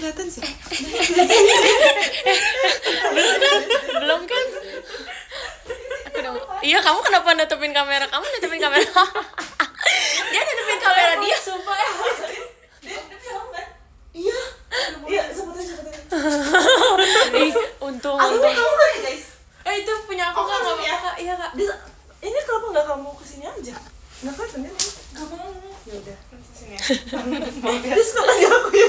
kelihatan sih. Belum kan? Aku udah. Iya, kamu kenapa nutupin kamera? Kamu nutupin kamera. Dia nutupin kamera dia. Sumpah Iya. Iya, sebutin. Ih, untung. Kamu kan guys. itu punya aku kan nggak ya? apa-apa. Iya kak. Ini kenapa nggak kamu kesini aja? Nggak kan kan? Gak mau. Ya udah, kesini ya. Maaf ya. Terus kalau aku ya.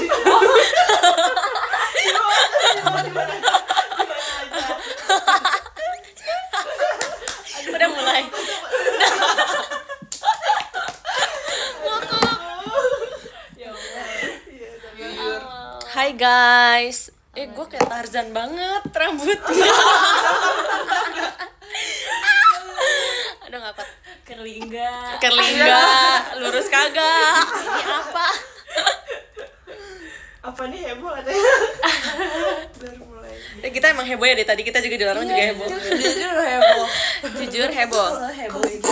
Udah mulai. Ya Allah. Hai guys. Gue kayak Tarzan banget rambutnya. Aduh gak kuat. Kerlingga, lurus kagak. Ini apa? Apa nih heboh katanya? Baru mulai. Kita emang heboh ya dari tadi, kita juga dilarang juga heboh. Jujur heboh. Jujur heboh. Heboh itu.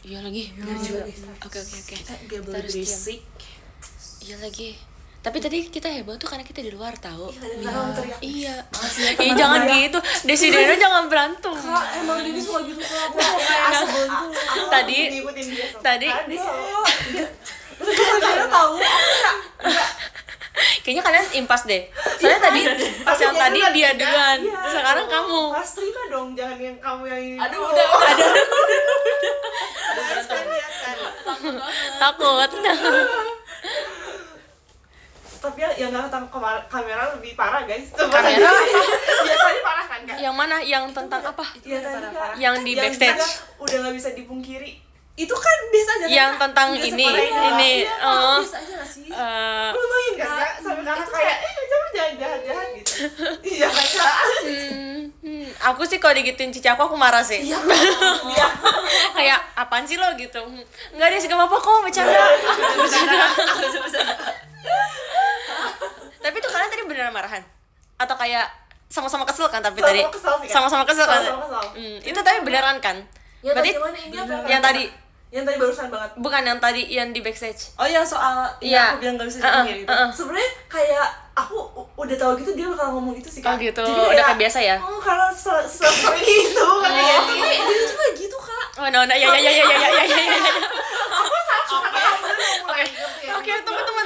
Iya lagi. Oke. Gak boleh berisik. Iya lagi. Tapi tadi kita heboh tuh karena kita di luar tahu. Iya. Iya, Jangan gitu. Desi Deno jangan berantem. Kak, emang dia suka gitu kak. Aku kayak asal gitu. Tadi Saya tahu. kayaknya kalian impas deh. Soalnya tadi pas yang tadi dia duluan. Sekarang kamu. Pas terima dong, jangan yang kamu yang ini. Aduh udah. Harus kan lihat kan. Takut. Tapi yang nggak tentang kamera lebih parah guys. Kamera? Ya tadi parah kan kak? Yang mana? Yang tentang apa? Iya tadi kak. Yang di backstage. Udah nggak bisa dipungkiri. Itu kan biasa aja. Yang kan? tentang Udah ini. separah Ini. Iya, biasa aja nggak sih? Eh, Lumayan kan kak? Sampai kakak kayak jangan jahat-jahat gitu. Iya kan kak? aku sih kalau digituin cici aku marah sih. Iya. Kayak apaan sih lo gitu. Enggak deh, gak apa-apa kok, bercanda. Tapi tuh kalian tadi beneran marahan? Atau kayak sama-sama kesel kan tapi tadi? Sama-sama kesel kan? Itu tapi beneran kan? Ya, Berarti yang tadi yang tadi barusan banget. bukan yang tadi yang di backstage. Oh yang soal Iya. aku bilang gak bisa dipungkiri gitu. Sebenarnya kayak aku udah tahu gitu dia bakal ngomong gitu sih Oh kak. gitu, Jadi udah kayak biasa ya? Karena sering gitu kan ya. Dia tuh kayak gitu kak. Oh no, ya. Aku sangat suka kayak Oke, teman-teman.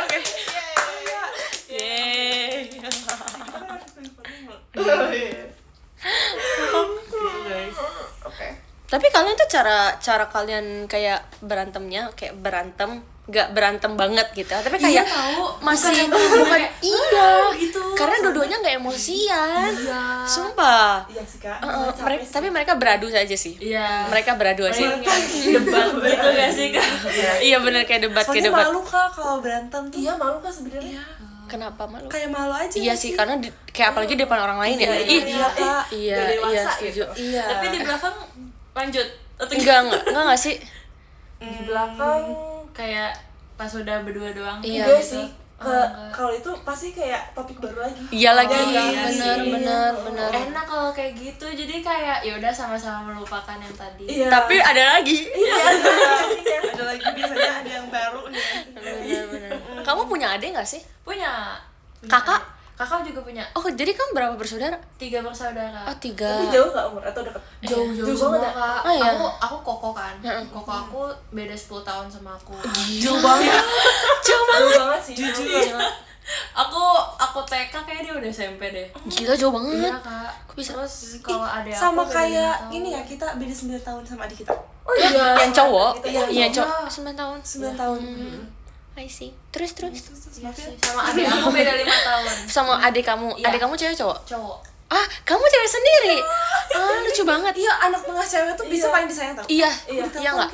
Oke. Yeay. Oke. Tapi kalian tuh cara kalian kayak berantemnya kayak berantem nggak berantem banget gitu, tapi kayak tahu. masih bukan iya gitu. Karena dua-duanya nggak emosian. Sumpah. Iya sih kak. Tapi mereka beradu saja sih. Iya. Mereka beradu aja. Debat gitu gak sih kak? Iya bener kayak debat Soalnya debat. malu kak kalau berantem tuh. Iya malu kak sebenarnya. Kenapa malu? Kayak malu aja. Iya sih, karena kayak apalagi di depan orang lain ya. Iya kak. Iya, setuju. Iya. Tapi di belakang lanjut atau enggak sih. Di belakang kayak pas udah berdua doang. Iya. enggak gitu. sih. Kalau itu pasti kayak topik baru lagi. Iya lagi, Iya sih. bener. Enak kalau kayak gitu, jadi kayak ya udah sama-sama melupakan yang tadi. Iya. Tapi ada lagi. Iya, ada lagi biasanya ada yang baru nih. Bener. Kamu punya adik nggak sih? Punya Kakak? Kakak juga punya Oh, jadi kamu berapa bersaudara? 3 bersaudara. Oh, 3. Tapi jauh nggak umur atau dekat? Jauh Jauh banget banget kak. Oh, iya. Aku koko kan. Koko aku beda 10 tahun sama aku. Jauh banget. Jauh banget sih. Jujur. Aku TK kayak dia udah SMP deh. Gila jauh banget. Iya kak. Kok bisa? Terus kalau ada Sama aku beda kayak 5 tahun. ini ya, kita beda 9 tahun sama adik kita. Oh iya. Yang cowok? Iya, Iya, cowok. cowok. 9 tahun. 9 tahun. I see. Terus. Iya sih. Sama adik aku beda 5 tahun. Sama adik kamu. Iya. Adik kamu cewek cowok? Cowok. Ah, kamu cewek sendiri. Lucu banget. Iya, anak tengah cewek tuh bisa paling disayang tau. Iya. Iya, Iya enggak?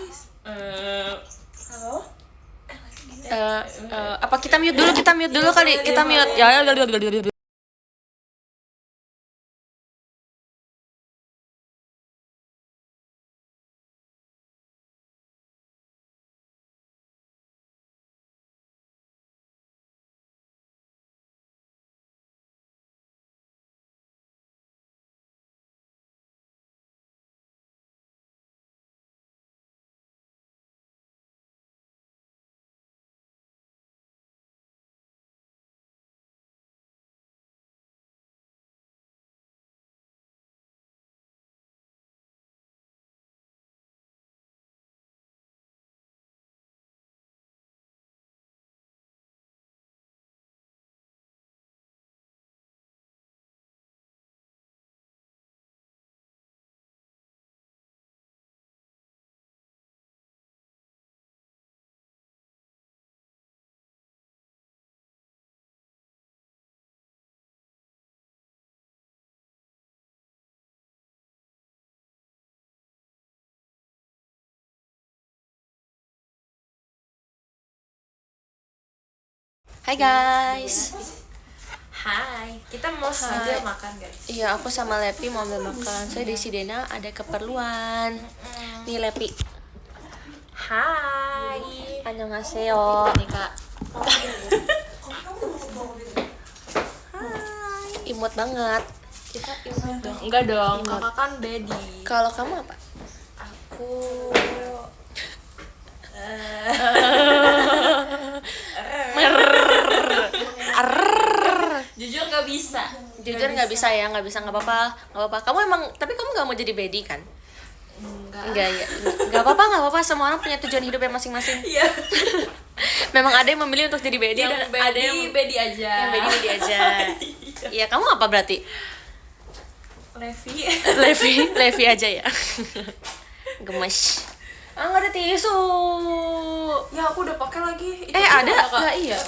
Halo? Apa kita mute dulu kali? Kita mute. Ya. Hai guys. Hai, kita mau sengaja makan guys. Iya, aku sama Lepi mau ambil makan. Saya di Sidena ada keperluan. Nih Lepi. Hai. Annyeonghaseyo. Nih kak. Imut banget. Kita imut dong. Enggak dong, kakak kan Bedi. Kalau kamu apa? Aku jujur nggak bisa. Jujur nggak bisa ya, nggak bisa, nggak apa-apa. Kamu emang, tapi kamu nggak mau jadi Bedi kan? Enggak ya, nggak apa-apa. Semua orang punya tujuan hidup yang masing-masing. Iya. Memang ada yang memilih untuk jadi Bedi dan ada yang Bedi aja. Bedi aja. Iya, kamu apa berarti? Levi aja ya. Gemes. Nggak ada tisu. Ya aku udah pakai lagi. Itu Ada? Kak. Nggak, iya.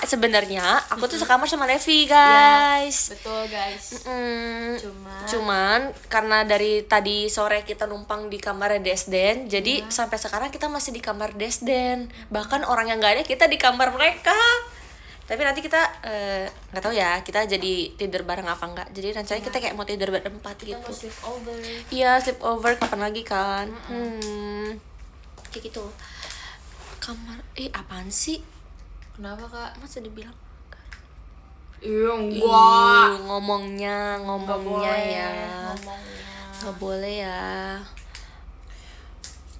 Sebenarnya aku tuh sekamar sama Levi guys. Betul guys. Cuman karena dari tadi sore kita numpang di kamar Desden, jadi sampai sekarang kita masih di kamar Desden. Bahkan orang yang nggak ada kita di kamar mereka. Tapi nanti kita nggak tahu ya, kita jadi tidur bareng apa enggak. Jadi rencananya kita kayak mau tidur berempat Kita gitu. mau sleep over. Iya, sleep over kapan lagi kan? Kayak gitu. Kamar apaan sih? Kenapa kak? Masa dibilang Iya ngomongnya ya. Nggak boleh ya.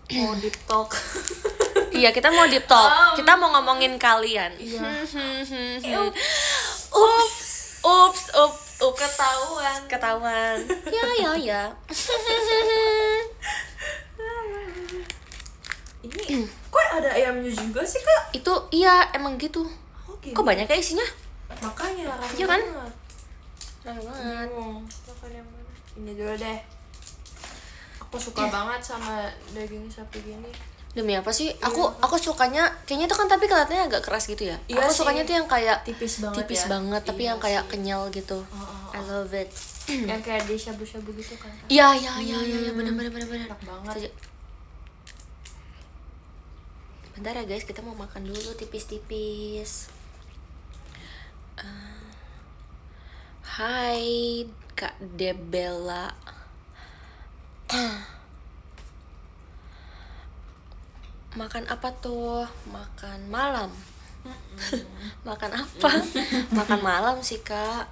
Mau deep talk. Iya, kita mau deep talk. Kita mau ngomongin kalian. Iya. Ups. Ketahuan. Ya. Ini kok ada ayamnya juga sih kak? Itu iya emang gitu. Oke. Kok banyak ya isinya? Makanya rame Iya kan? banget. Rame banget. Makan yang mana? Ini dulu deh. Aku suka banget sama daging sapi gini. Demi apa sih? Aku sukanya kayaknya itu kan, tapi kelihatannya agak keras gitu ya. Iya Aku sih. sukanya tuh yang kayak Tipis banget ya. tapi Iya yang kayak sih. kenyal gitu. I love it. Yang kayak di shabu-shabu gitu kan. Iya, benar. Enak banget. Bentar ya guys, kita mau makan dulu tipis-tipis. Hai Kak Debella. Makan apa tuh? Makan malam. Makan apa? Makan malam sih Kak.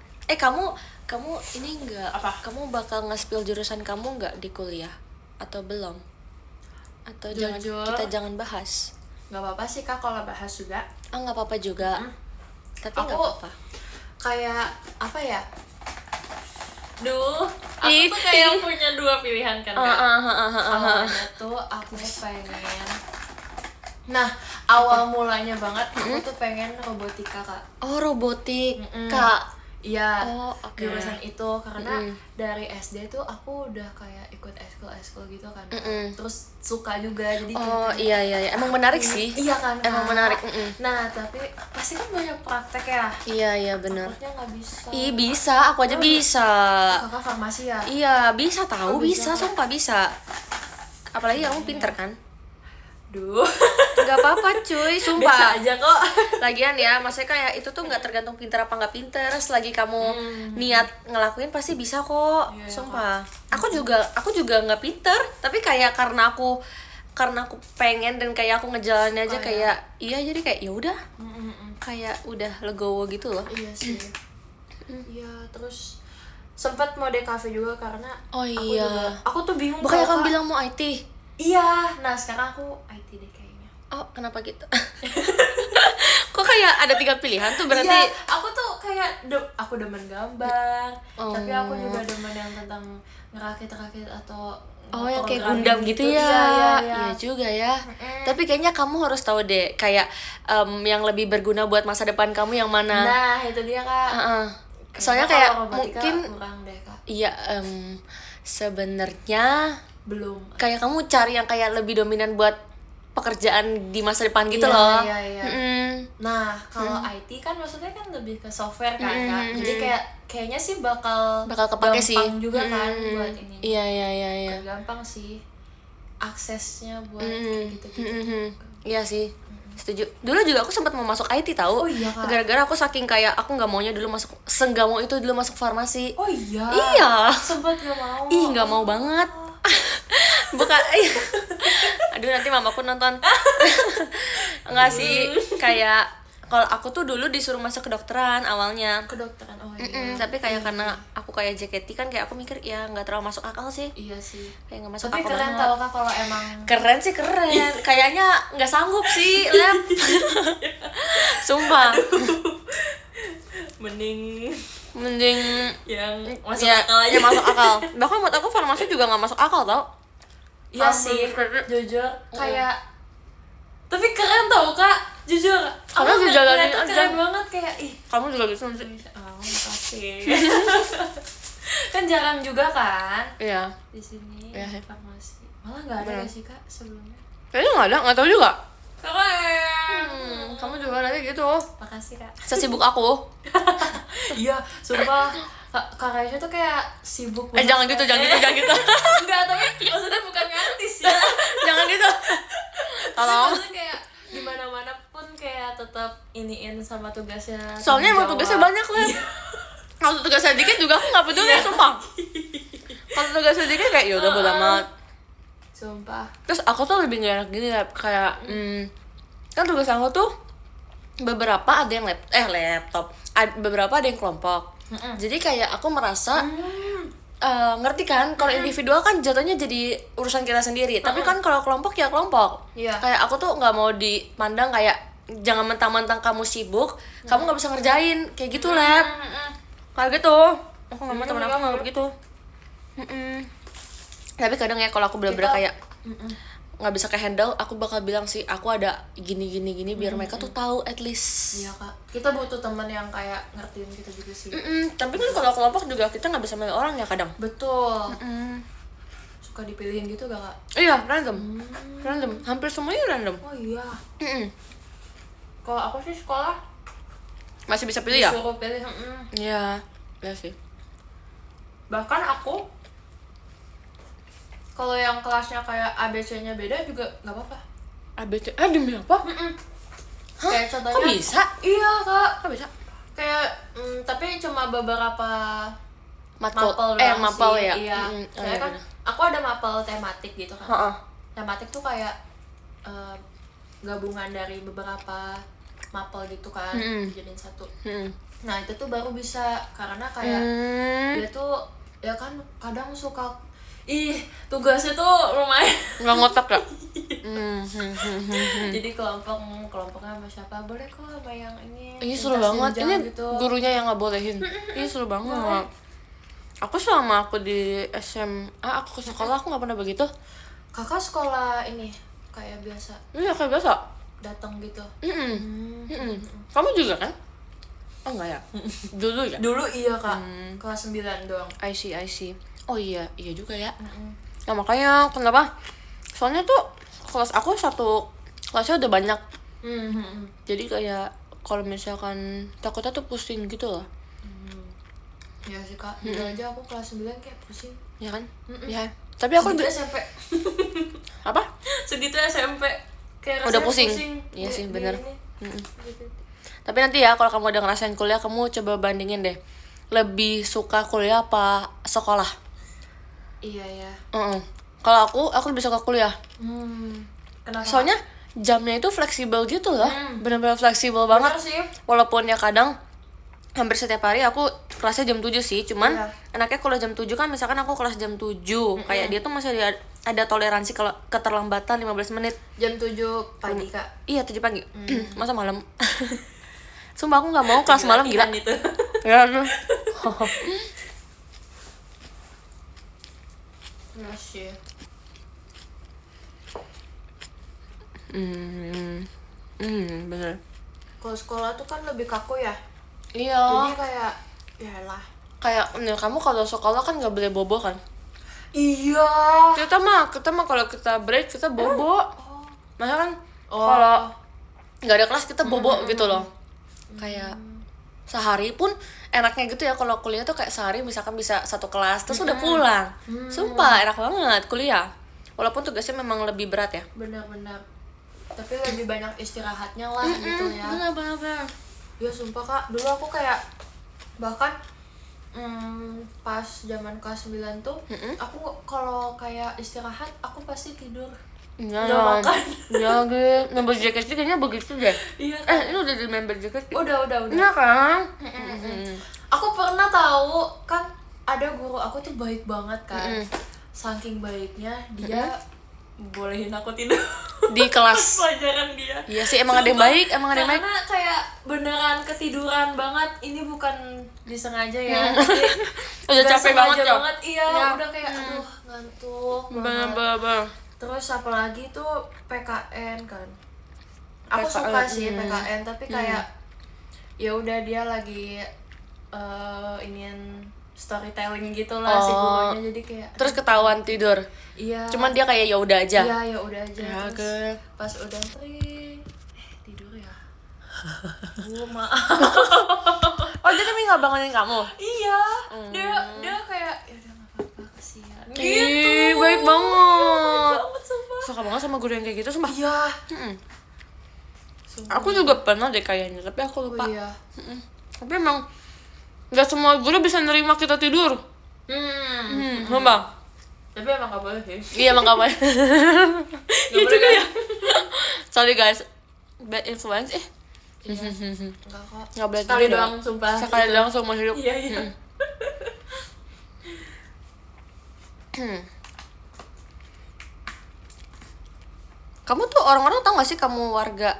Kamu ini enggak? Apa? Kamu bakal nge-spill jurusan kamu enggak di kuliah? Atau belum? Atau Jujur. kita jangan bahas? Gak apa-apa sih kak kalau bahas juga. Nggak apa-apa juga. Tapi nggak Aku- apa-apa. Kayak apa ya? Aku tuh kayak punya dua pilihan kan kak. Awalnya tuh aku pengen. Nah, awal mulanya banget aku tuh pengen robotika kak. Oh, robotik. Kak. Iya, Oh, oke. jurusan itu karena dari SD tuh aku udah kayak ikut eskul gitu kan, Kak. Terus suka juga jadi Oh, kayak iya. Emang menarik sih. iya kan Kak? Emang menarik. Nah tapi pasti kan banyak praktek ya, Iya, benar. takutnya nggak bisa. Ih, bisa. Aku aja bisa. Kakak farmasi ya? Iya, bisa tahu, Oh, bisa, bisa. sumpah bisa. Apalagi kamu pinter kan? Duh, Gak apa-apa cuy, biasa sumpah. aja kok. Lagian ya, maksudnya kayak itu tuh nggak tergantung pinter apa nggak pinter. Selagi kamu niat ngelakuin pasti bisa kok, Iya, sumpah. Aku juga nggak pinter, tapi kayak karena aku pengen dan kayak aku ngejalanin aja kayak iya, jadi kayak ya udah, kayak udah legowo gitu loh. Iya sih. Iya, terus sempat mau DKV juga karena Oh iya. aku tuh bingung. Bukannya kalau, kamu Kak, bilang mau IT? iya. Nah sekarang aku IT deh kayaknya. Oh, kenapa gitu? Kok kayak ada 3 pilihan tuh berarti? Iya, aku tuh kayak aku demen gambar, Oh. tapi aku juga demen yang tentang ngerakit-rakit atau Oh, yang kayak programming Gundam gitu ya. Iya. Iya juga ya. Tapi kayaknya kamu harus tahu deh, kayak yang lebih berguna buat masa depan kamu yang mana. Nah, itu dia Kak. Soalnya Kayaknya kayak kalau robotika mungkin kurang deh Kak. iya, sebenarnya Belum. kayak kamu cari yang kayak lebih dominan buat pekerjaan di masa depan gitu Iya, loh. iya. Nah, kalau IT kan maksudnya kan lebih ke software kan Kak. Jadi kayaknya sih bakal Bakal kepake sih. gampang juga kan buat ini. Iya. Gampang sih aksesnya buat kayak gitu-gitu. Iya sih. Setuju. Dulu juga aku sempat mau masuk IT tahu. Oh iya, Kak. Gara-gara aku saking kayak aku nggak maunya dulu masuk, senggak mau itu dulu masuk farmasi. Oh iya. Iya. Sempat gak mau. Ih, nggak mau banget. Bukan. Aduh, nanti mamaku nonton. Enggak sih, kayak kalau aku tuh dulu disuruh masuk kedokteran awalnya. Kedokteran. Oh iya. Tapi kayak karena aku kayak JKT kan, kayak aku mikir ya nggak terlalu masuk akal sih. Iya sih. Kayak nggak masuk Tapi akal keren banget. tau Kak kalau emang Keren sih keren. Kayaknya nggak sanggup sih, Lab. Sumpah. Mending yang masuk ya, akal aja. ya masuk akal. Bahkan buat aku farmasi juga nggak masuk akal tau. Iya sih, jujur kayak tapi keren tau Kak, jujur. Kamu Aku dijalanin ngeliatnya aja. keren banget kayak ih. Kamu juga bisa sih. Oh, makasih. Kan jarang juga kan Iya. di sini Iya sih. farmasi. Malah nggak ada Bener. ya sih Kak sebelumnya. Kayaknya nggak ada, nggak tahu juga. Keren. Kamu juga nanti gitu. Makasih Kak. Sesibuk aku. Iya, sumpah Kak Raisya tuh kayak sibuk Jangan gitu, jangan gitu, jangan gitu. Enggak, tapi maksudnya bukan artis ya. Jangan gitu. Tolong. Maksudnya kayak di mana-mana pun kayak tetap iniin sama tugasnya. Soalnya emang tanggung tugasnya jawab. banyak lah. Kalau tugasnya dikit juga aku nggak peduli, sumpah. Kalau tugasnya dikit kayak ya udah bodo amat. Sumpah. Terus aku tuh lebih gak enak gini Lab. Kayak kan tugas aku tuh beberapa ada yang laptop, beberapa ada yang kelompok. Jadi kayak aku merasa ngerti kan, kalau individual kan jatuhnya jadi urusan kita sendiri. Tapi kan kalau kelompok ya kelompok. Iya. Kayak aku tuh nggak mau dipandang kayak jangan mentang-mentang kamu sibuk, kamu nggak bisa ngerjain kayak gitu Lab. Kayak gitu. Aku nggak mau temen aku nggak begitu. Tapi kadang ya kalau aku bener-bener Kita- kayak nggak bisa ke handle, aku bakal bilang sih aku ada gini biar mereka tuh tahu at least. Iya Kak. Kita butuh teman yang kayak ngertiin kita juga sih. Tapi kan kalau kelompok juga kita nggak bisa milih orang ya kadang. Betul. Suka dipilihin gitu gak Kak? Iya, random. Hampir semuanya random. Oh iya. Mm-mm. Kalau aku sih sekolah Masih bisa pilih ya? disuruh pilih. Iya, ya sih. Bahkan aku kalau yang kelasnya kayak ABC-nya beda juga nggak apa-apa. ABC, demi apa? Hah? Kayak contohnya. Kok bisa? Iya Kak. Kok bisa? Kayak tapi cuma beberapa Matkul. mapel doang Mapel sih. ya? Iya. Oh, Soalnya iya kan bener. aku ada mapel tematik gitu kan. Heeh. Tematik tuh kayak gabungan dari beberapa mapel gitu kan, dijadiin satu. Nah itu tuh baru bisa karena kayak dia tuh ya kan kadang suka tugasnya tuh lumayan. Nggak ngotak ya? Jadi kelompoknya sama siapa boleh kok sama yang ini. Ini seru lintas banget. jenjang Ini gitu. gurunya yang nggak bolehin. Ini seru banget. Aku selama aku di SMA, aku ke sekolah aku nggak pernah begitu. Kakak sekolah ini kayak biasa Iya kayak biasa. datang gitu. Kamu juga kan? Oh enggak ya? Dulu ya? Dulu iya Kak, kelas 9 doang. I see. Oh iya juga ya. Nah makanya kenapa? Soalnya tuh kelas aku satu kelasnya udah banyak. Jadi kayak kalau misalkan takutnya tuh pusing gitu loh. Ya sih Kak, dulu aja aku kelas 9 kayak pusing. Ya kan? Ya. Tapi aku Segitu lebih SMP. apa? Segitu SMP. Kayak Udah rasanya pusing. Iya sih, bener. Gitu. Tapi nanti ya kalau kamu udah ngerasain kuliah, kamu coba bandingin deh. Lebih suka kuliah apa sekolah? Iya ya. Kalau aku lebih suka kuliah. Kenapa? Soalnya jamnya itu fleksibel gitu loh. Bener-bener fleksibel Bener banget. sih. Walaupun ya kadang hampir setiap hari aku kelasnya jam 7 sih. Cuman Iya. enaknya kalau jam 7 kan misalkan aku kelas jam 7. Kayak dia tuh masih ada toleransi kalau keterlambatan 15 menit. Jam 7 pagi Kak. Iya 7 pagi. Masa malam? Sumpah aku gak mau kelas malam gila. Itu. Ya aduh. Masih. Bener. Kalau sekolah tuh kan lebih kaku ya. Iya. Jadi kayak ya lah. Kayak kamu kalau sekolah kan nggak boleh bobo kan? Iya. Kita mah kalau kita break kita bobo. Masa kan Oh. kalau nggak ada kelas kita bobo gitu loh. Kayak sehari pun enaknya gitu ya kalau kuliah tuh kayak sehari misalkan bisa satu kelas terus udah pulang. Sumpah enak banget kuliah. Walaupun tugasnya memang lebih berat ya. Benar-benar. tapi lebih banyak istirahatnya lah gitu ya. Benar. Ya sumpah Kak, dulu aku kayak bahkan pas zaman kelas 9 tuh aku kalau kayak istirahat aku pasti tidur. Iya, Nggak makan. Iya, member jacket sih kayaknya begitu deh. Iya kan? Ini udah di member jacket. Udah. Iya kan? Aku pernah tahu kan ada guru aku tuh baik banget kan. Saking baiknya dia bolehin aku tidur Di kelas. pelajaran dia. Iya sih, emang ada yang baik, Karena kayak beneran ketiduran banget. Ini bukan disengaja ya. Udah Gak capek sengaja banget. Iya, Ya. udah kayak aduh ngantuk banget. Bener. Terus apalagi tuh PKN kan. Aku suka sih PKN tapi kayak ya udah dia lagi inian storytelling gitu lah si gurunya, jadi kayak Terus ketahuan tidur. iya. Cuman dia kayak ya udah aja. Iya, ya udah aja. Ya, Terus pas udah tidur ya. Maaf. Oh, jadi Mi nggak bangunin kamu? Iya. Dia kayak ya udah enggak apa-apa, kasihan. Ih, baik banget. Banget sumpah. Suka banget sama guru yang kayak gitu, sumpah. Iya. Aku juga pernah deh kayaknya, tapi aku lupa. Oh, iya. Tapi emang nggak semua guru bisa nerima kita tidur. Sumpah. Tapi emang gak boleh sih. Iya, emang gak boleh. Iya juga ya. Sorry guys, bad influence Enggak kok. nggak boleh Sekali tidur. doang sumpah. Sekali doang seumur hidup. Iya. Kamu tuh orang-orang tau gak sih kamu warga?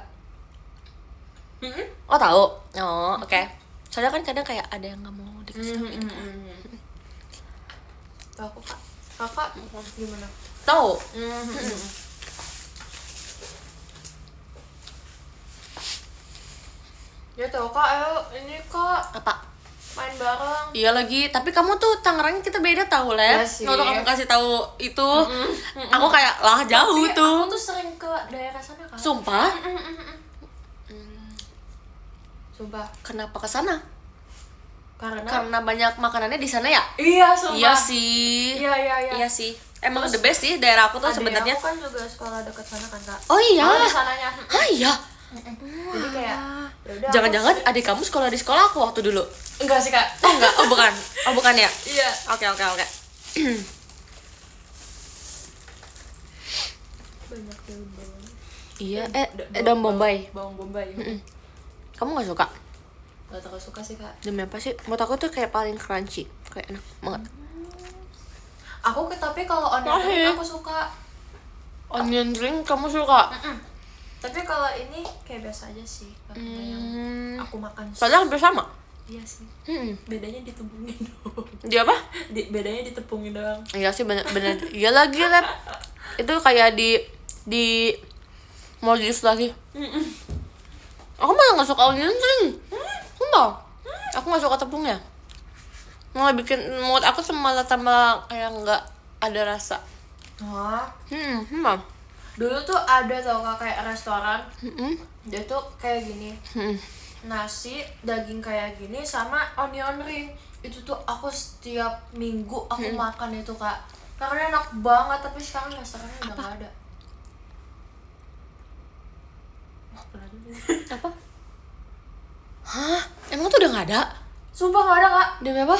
Oh tahu. Oh oke. Soalnya kan kadang kayak ada yang nggak mau dikasih tahu gitu. Aku kakak gimana? Tahu. Ya tau Kak, ayo ini Kak Apa? main bareng. Iya lagi, tapi kamu tuh Tangerang kita beda tahu lah. Iya sih. Waktu kamu kasih tahu itu, aku kayak lah jauh Tapi tuh. aku tuh sering ke daerah sana Kak. Sumpah? Sumpah. Kenapa ke sana? Karena banyak makanannya di sana ya? iya sumpah. Iya sih. Iya. Iya sih. Emang the best sih daerah aku tuh Adik sebenarnya. aku kan juga sekolah dekat sana kan Kak. Oh iya. Di sananya. Ah iya. Jadi kayak yaudah, Jangan-jangan aku adik kamu sekolah di sekolah aku waktu dulu. enggak sih Kak. Oh enggak, oh bukan. Oh bukan ya? Iya. Oke. Banyak daun-daun. Iya, daun bombay. Bawang bombay. Kamu gak suka? Gak terlalu suka sih Kak. Demi apa sih? Menurut aku tuh kayak paling crunchy. Kayak enak banget. Tapi kalau onion ring aku suka. Onion ring kamu suka? Tapi kalau ini kayak biasa aja sih. Gak kayak yang aku makan. Padahal hampir sama. Iya sih. Bedanya ditepungin doang. Dia apa? Bedanya ditepungin doang. Iya sih bener. Iya lagi lab. Itu kayak di modif lagi. Aku malah nggak suka onion ring. Sumpah. Aku nggak suka tepungnya. Malah bikin mulut aku malah tambah kayak nggak ada rasa. Wah. Sumpah. Dulu tuh ada tau Kak kayak restoran. Dia tuh kayak gini. Nasi, daging kayak gini sama onion ring. Itu tuh aku setiap minggu aku makan itu Kak. Karena enak banget, tapi sekarang restorannya udah gak ada. Apa? Hah? Emang tuh udah nggak ada? Sumpah gak ada Kak. Demi apa?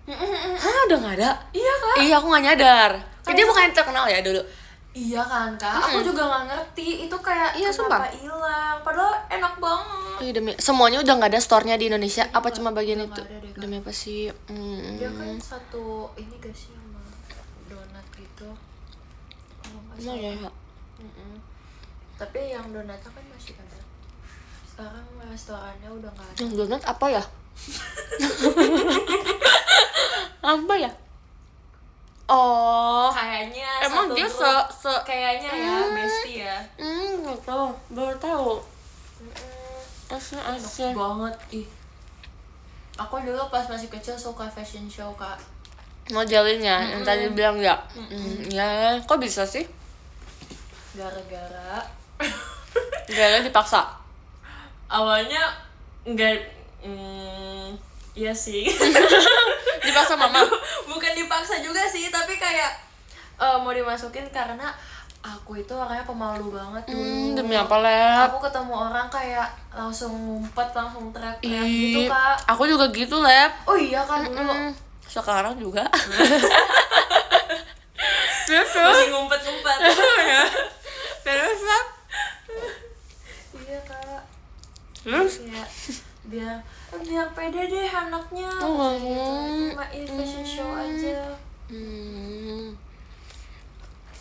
Hah, udah nggak ada? Iya Kak. Iya, aku nggak nyadar. Dia bukan yang terkenal ya dulu. Iya kan Kak, aku juga gak ngerti itu kayak Iya, sumpah. kenapa hilang. Padahal enak banget. Iya, demi semuanya udah nggak ada store-nya di Indonesia. Apa cuma bagian udah itu? nggak ada deh, Kak. Demi apa sih? Dia kan satu ini gak sih sama donat gitu. Kalau nggak Emang salah. ya? Tapi yang donatnya kan masih ada. Sekarang restorannya udah nggak ada. Yang donat apa ya? Apa ya? Oh, Kayaknya emang satu dia grup. Kayaknya ya bestie ya. nggak tahu, baru tahu. Asli. Banget ih. Aku dulu pas masih kecil suka fashion show Kak. Modelinnya yang tadi bilang ya. Ya, kok bisa sih? Gara-gara Gara dipaksa. awalnya enggak iya sih. Dipaksa mama. Bukan dipaksa juga sih, tapi kayak mau dimasukin karena Aku itu orangnya pemalu banget dulu. Demi apa, Lep? Aku ketemu orang kayak langsung ngumpet, langsung teriak-teriak gitu, Kak. Aku juga gitu, Lep. Oh iya kan dulu. Sekarang juga. Masih ngumpet-ngumpet. Terus, Lep. Iya, Kak. Terus? Ya, biar pede deh anaknya. Oh, Cuma fashion show aja.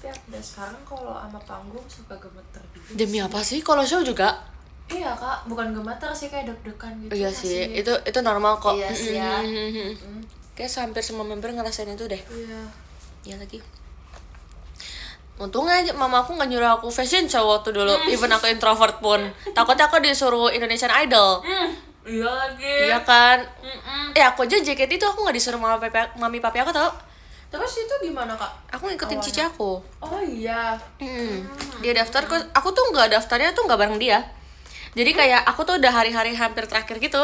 Tapi udah sekarang kalau sama panggung suka gemeter gitu. Demi apa sih? Kalau show juga? Iya, Kak, bukan gemeter sih, kayak deg-degan gitu. Iya sih, itu normal kok. Iya sih ya. Kayak hampir semua member ngerasain itu deh. Iya. Iya lagi. Untungnya aja mama aku nggak nyuruh aku fashion show waktu dulu. Even aku introvert pun. Takutnya aku disuruh Indonesian Idol. Iya lagi. Iya kan? Aku aja JKT itu aku nggak disuruh mami papi aku tau. Terus itu gimana, Kak? Aku ngikutin Awalnya. cici aku. Oh iya. Dia daftar, aku tuh nggak daftarnya tuh nggak bareng dia. Jadi kayak aku tuh udah hari-hari hampir terakhir gitu.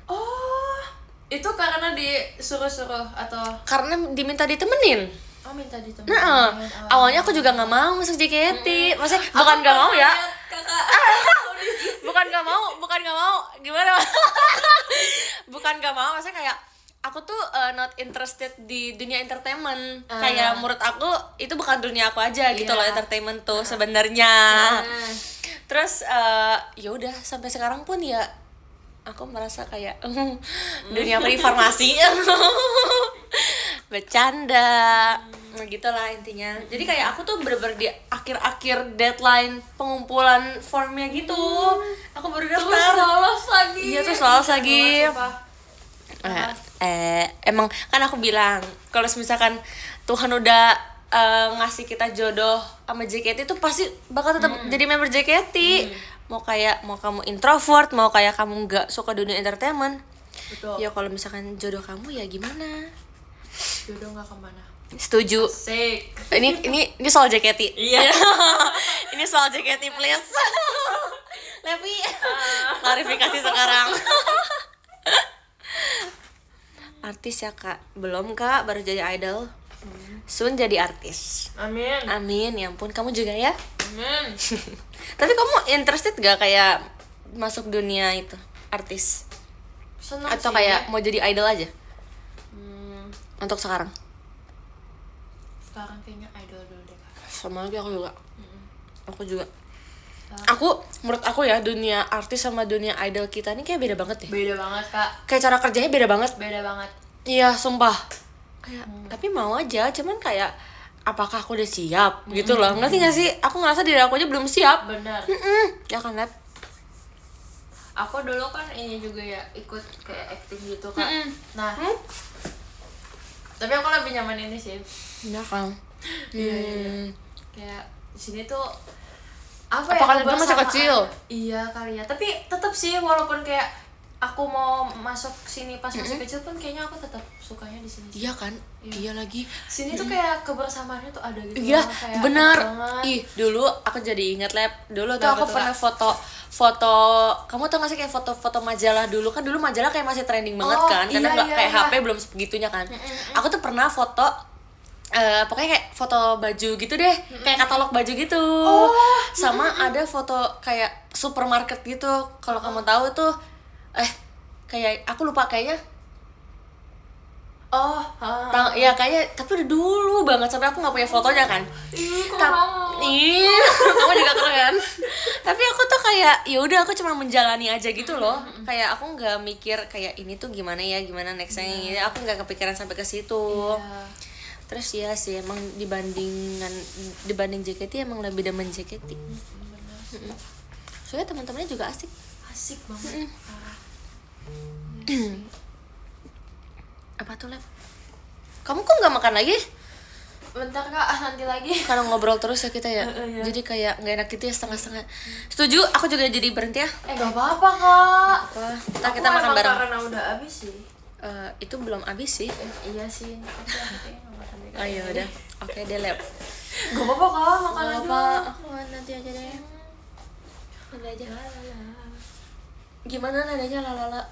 Oh, itu karena disuruh-suruh atau Karena diminta ditemenin. minta ditemenin? Nah, awalnya aku juga nggak mau masuk JKT. Maksudnya bukan nggak mau ya. Kakak. bukan nggak mau gimana. Bukan nggak mau, maksudnya kayak aku tuh not interested di dunia entertainment. Kayak menurut aku itu bukan dunia aku aja gitu loh, entertainment tuh sebenarnya. Terus ya udah sampai sekarang pun ya aku merasa kayak dunia informasi. Bercanda. Nah, gitulah intinya. Jadi kayak aku tuh bener-bener di akhir-akhir deadline pengumpulan formnya gitu. Aku baru daftar. Terus lolos lagi. Iya, terus lolos lagi. Lolos apa? Emang kan aku bilang kalau misalkan Tuhan udah ngasih kita jodoh sama JKT itu pasti bakal tetap jadi member JKT. Mau kamu introvert, mau kayak kamu nggak suka dunia entertainment. Betul. Ya kalau misalkan jodoh kamu ya gimana? Jodoh nggak kemana? Setuju. Asik. Ini soal JKT. Iya. Ini soal JKT please. Lepi. Klarifikasi sekarang. Artis ya, Kak? Belum, Kak, baru jadi idol. Soon jadi artis. Amin. Amin, ya ampun, kamu juga ya. Amin. Tapi kamu interested gak kayak masuk dunia itu, artis? Senang Atau sih. kayak mau jadi idol aja? Untuk sekarang? Sekarang kayaknya idol dulu deh, Kak. Sama lagi aku juga. Menurut aku ya, dunia artis sama dunia idol kita ini kayak beda banget ya. Beda banget, Kak. Kayak cara kerjanya beda banget. Beda banget. Iya, sumpah. Kayak tapi mau aja, cuman kayak apakah aku udah siap gitu loh. Ngerti gak sih? Aku ngerasa diri aku aja belum siap. Bener. Ya kan, Lep? Aku dulu kan ini juga ya ikut kayak acting gitu, Kak. Nah, tapi aku lebih nyaman ini sih. Iya kan. Kayak di sini tuh apa Apakah ya? itu masih kebersamaan. kecil? Iya kali ya. Tapi tetap sih walaupun kayak aku mau masuk sini pas masih kecil pun kayaknya aku tetap sukanya di sini. Iya kan? Iya lagi. Sini tuh kayak kebersamaannya tuh ada gitu. Iya, kayak bener. enak banget. Ih, dulu aku jadi inget, Lep. Dulu tuh Nah, aku betul, pernah foto. Kamu tau gak sih kayak foto-foto majalah dulu? Kan dulu majalah kayak masih trending banget kan. Karena iya, kayak iya. HP belum sebegitunya kan. Aku tuh pernah foto pokoknya kayak foto baju gitu deh, kayak katalog baju gitu. Sama ada foto kayak supermarket gitu. Kalau kamu tahu tuh kayak aku lupa kayaknya. Ya kayaknya, tapi udah dulu banget sampai aku nggak punya fotonya kan. Kamu juga keren. Tapi aku tuh kayak ya udah aku cuma menjalani aja gitu loh. Kayak aku nggak mikir kayak ini tuh gimana nextnya. Aku nggak kepikiran sampai ke situ. Terus ya sih emang dibanding JKT emang lebih demen JKT. Soalnya teman-temannya juga asik banget. Apa tuh, Lep? Kamu kok nggak makan lagi? Bentar, Kak, nanti lagi. Karena ngobrol terus ya kita ya. Jadi kayak nggak enak gitu ya, setengah-setengah. Setuju, aku juga jadi berhenti ya. Gak apa-apa, Kak. Ntar kita makan emang bareng. Karena udah habis sih. Itu belum habis sih. Iya sih. Oh iya udah. Oke deh, Lep. Gak apa-apa, Kak, makan aja. Apa? Aku nanti aja deh. Nanti aja. Gimana nadanya lalala?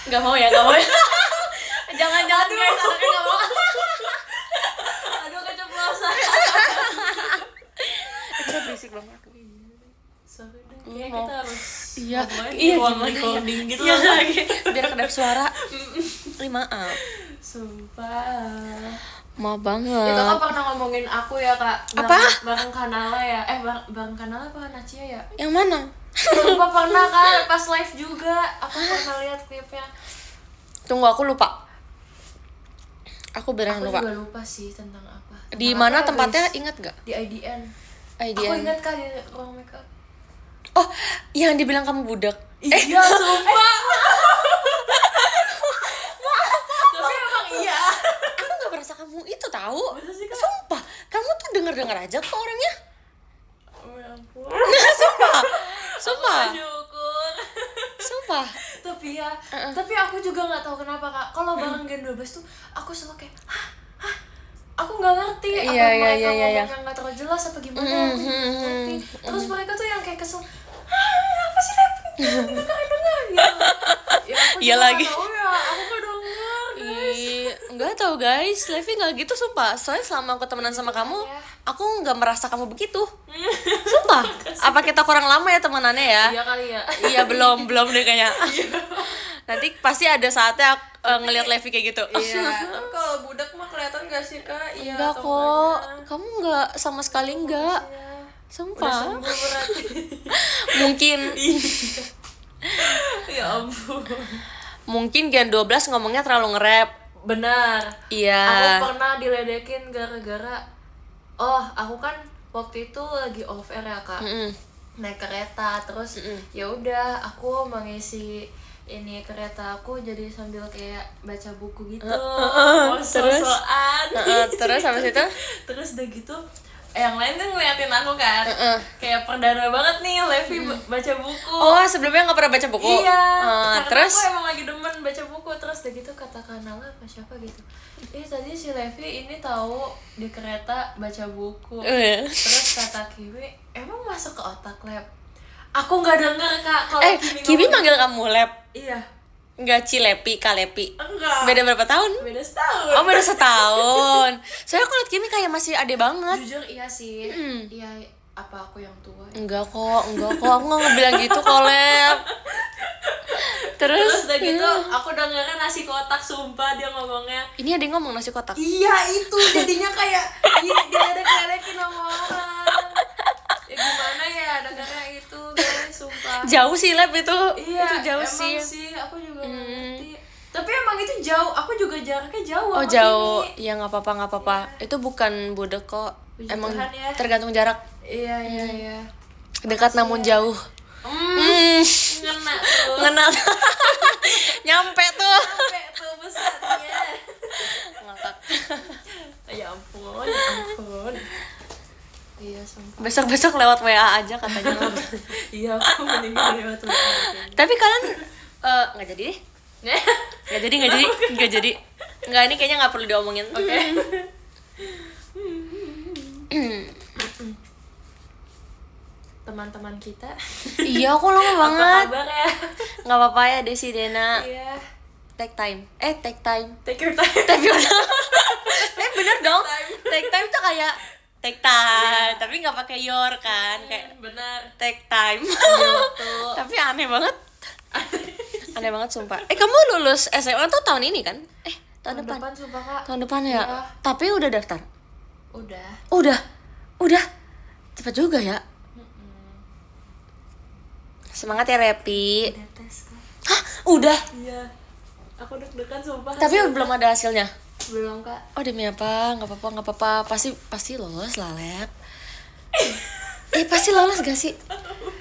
Gak mau ya, gak mau ya. Jangan guys, anaknya gak mau. Aduh, keceplosan. berisik banget. Sorry deh, Mau- kayak kita harus Iya, main iya ruang gimana ya? recording gitu Iya loh. lagi, biar kedap suara. Maaf. Sumpah. Maaf Itu banget. kan pernah ngomongin aku ya kak. Apa? Bareng Kanala ya. Bareng Kanala apa Nacia ya? Yang mana? Sumpah pernah kan pas live juga. Aku pernah lihat klipnya. Tunggu, aku lupa. Aku beneran Aku lupa. juga lupa sih tentang apa. Di Tentang mana apa ya, tempatnya guys? ingat gak? Di IDN. Aku Idea. ingat kak di ruang makeup. Oh, yang dibilang kamu budak. Iya, sumpah. Tapi emang iya. Aku gak merasa kamu itu tahu. Masa sih, Kak? Sumpah, kamu tuh denger aja kok orangnya. Oh ya ampun. Sumpah. Syukur. Sumpah. Tapi ya, tapi aku juga nggak tahu kenapa kak. Kalau bareng Gen 12 tuh, aku selalu kayak, hah, aku nggak ngerti. Apa Iya, iya, mereka iya, iya. ngomongnya nggak terlalu jelas apa gimana? Aku nggak ngerti. Terus mereka tuh yang kayak kesel, apa sih Levi? Dengar gitu. Ya aku Iya juga lagi. nggak tahu ya, aku nggak denger. Enggak tahu guys, Levi nggak gitu sumpah. Soalnya selama aku temenan sama kamu, aku nggak merasa kamu begitu. Sumpah. Apa kita kurang lama ya temenannya ya? Iya kali ya. Iya belum deh kayaknya. Nanti pasti ada saatnya ngelihat Levi kayak gitu. Iya. Tapi kalau budak mah kelihatan gak sih kak? Iya. Enggak atau kok, enggaknya? kamu nggak sama sekali enggak. Iya. Udah Sumpah. sembuh berarti. Mungkin Ya ampun. mungkin Gen 12 ngomongnya terlalu nge-rap. Benar. Iya. Aku pernah diledekin gara-gara aku kan waktu itu lagi off air ya kak. Naik kereta terus ya udah aku mengisi ini kereta aku jadi sambil kayak baca buku gitu. Terus? So-soan. Terus habis itu? Terus udah gitu yang lain kan ngeliatin aku kan. Kayak perdana banget nih Levi baca buku. Oh, sebelumnya nggak pernah baca buku? Iya, karena Terus? aku emang lagi demen baca buku. Terus udah gitu kata Kanala apa siapa gitu, tadi si Levi ini tahu di kereta baca buku. Terus kata Kiwi, emang masuk ke otak Lab? Aku nggak denger kak kalau Kiwi ngomong. manggil kamu Lep? Iya. Nggak Cilepi, Kalepi? Enggak. Beda berapa tahun? Beda setahun. Oh, beda setahun. Soalnya aku liat Kimi kayak masih ade banget. Jujur iya sih. Iya, apa aku yang tua? Enggak kok, aku nggak ngebilang gitu kok, Lep. Terus udah gitu, aku dengerin nasi kotak, sumpah dia ngomongnya. Ini ada yang ngomong nasi kotak. Iya itu jadinya kayak diledek-ledekin sama orang. Ya gimana ya dengarnya itu guys, sumpah. Jauh sih Lep itu. Iya, Itu jauh emang sih. aku juga nggak ngerti. Tapi emang itu jauh, aku juga jaraknya jauh. Oh sama jauh, Kimi. ya nggak apa-apa. Itu bukan budak kok. Puji Emang Tuhan ya. tergantung jarak. Iya. Dekat namun jauh. Ngena tuh. Ngena. Nyampe tuh. Sampai tuh besarnya. Ngakak. Ya ampun. Iya sumpah. Besok lewat WA aja katanya. Iya aku meninggal lewat tuh. Tapi kalian nggak jadi deh. Nggak jadi. Nggak, ini kayaknya nggak perlu diomongin. Oke. Teman-teman kita. Iya, aku lama Apa banget. kabar ya? Nggak apa-apa ya Desi Dena. Iya. Take time. Take time. Take your time. Take your time. Bener dong. time. Take time tuh kayak take time, tapi nggak pakai your kan, kayak Benar. take time. Gitu. Tapi aneh banget. Aneh banget sumpah. Kamu lulus SMA tuh tahun ini kan? Tahun depan. Sumpah kak. Tahun depan ya? Iya. Tapi udah daftar? Udah. Udah. Cepet juga ya. Semangat ya Repi. Udah tes kak. Hah? Udah? Iya. Aku deg-degan sumpah. Tapi belum ada hasilnya? Belum kak. Oh demi apa? Nggak apa-apa. Pasti lolos lah Lep. Pasti lolos gak sih?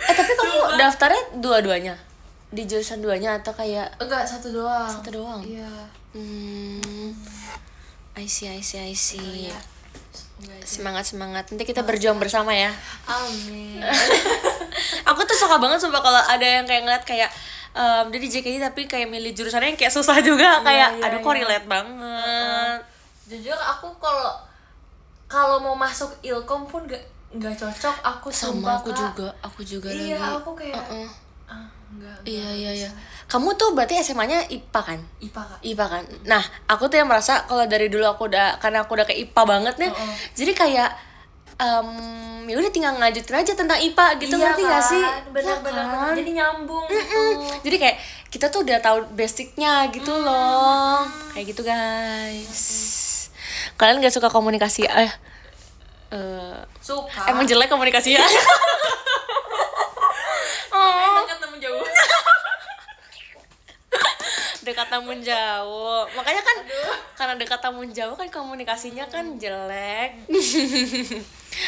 Tapi kamu daftarnya dua-duanya? Di jurusan duanya atau kayak Enggak, satu doang. satu doang? Iya. I see. Iya. Semangat. Nanti kita berjuang bersama ya. Amin. Aku tuh suka banget sumpah kalau ada yang kayak ngeliat kayak dia di JKT tapi kayak milih jurusannya yang kayak susah juga. Kayak aduh kok relate banget. Jujur aku kalau mau masuk Ilkom pun nggak cocok aku Sama sumpah, aku juga Iya, lagi. aku kayak enggak. Iya. Kamu tuh berarti SMA-nya IPA kan? IPA kak. Kan. Nah, aku tuh yang merasa kalau dari dulu karena aku udah kayak IPA banget nih. Jadi kayak ya udah tinggal ngajutin aja tentang IPA gitu, ngerti gak sih? Bener-bener Ya kan? jadi nyambung gitu. Jadi kayak kita tuh udah tahu basicnya gitu loh, kayak gitu guys. Kalian gak suka komunikasi? Suka. Emang jelek komunikasinya? Makanya dekat temen jauh. Dekat namun jauh, makanya kan karena dekat namun jauh kan komunikasinya kan jelek.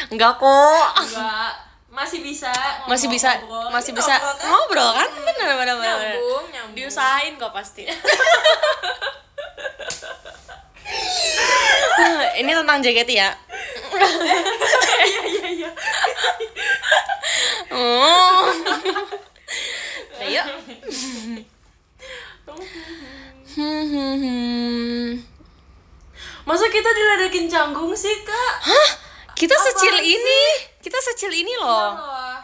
Enggak kok, Enggak, masih bisa masih bisa ngobrol kan, bener. Nyambung. Diusahain kok pasti. Ini tentang JKT ya. Iya. Oh. Ayo. Masa kita diledekin canggung sih, Kak? Hah? Kita Apaan secil sih? ini. Kita secil ini loh. Wah,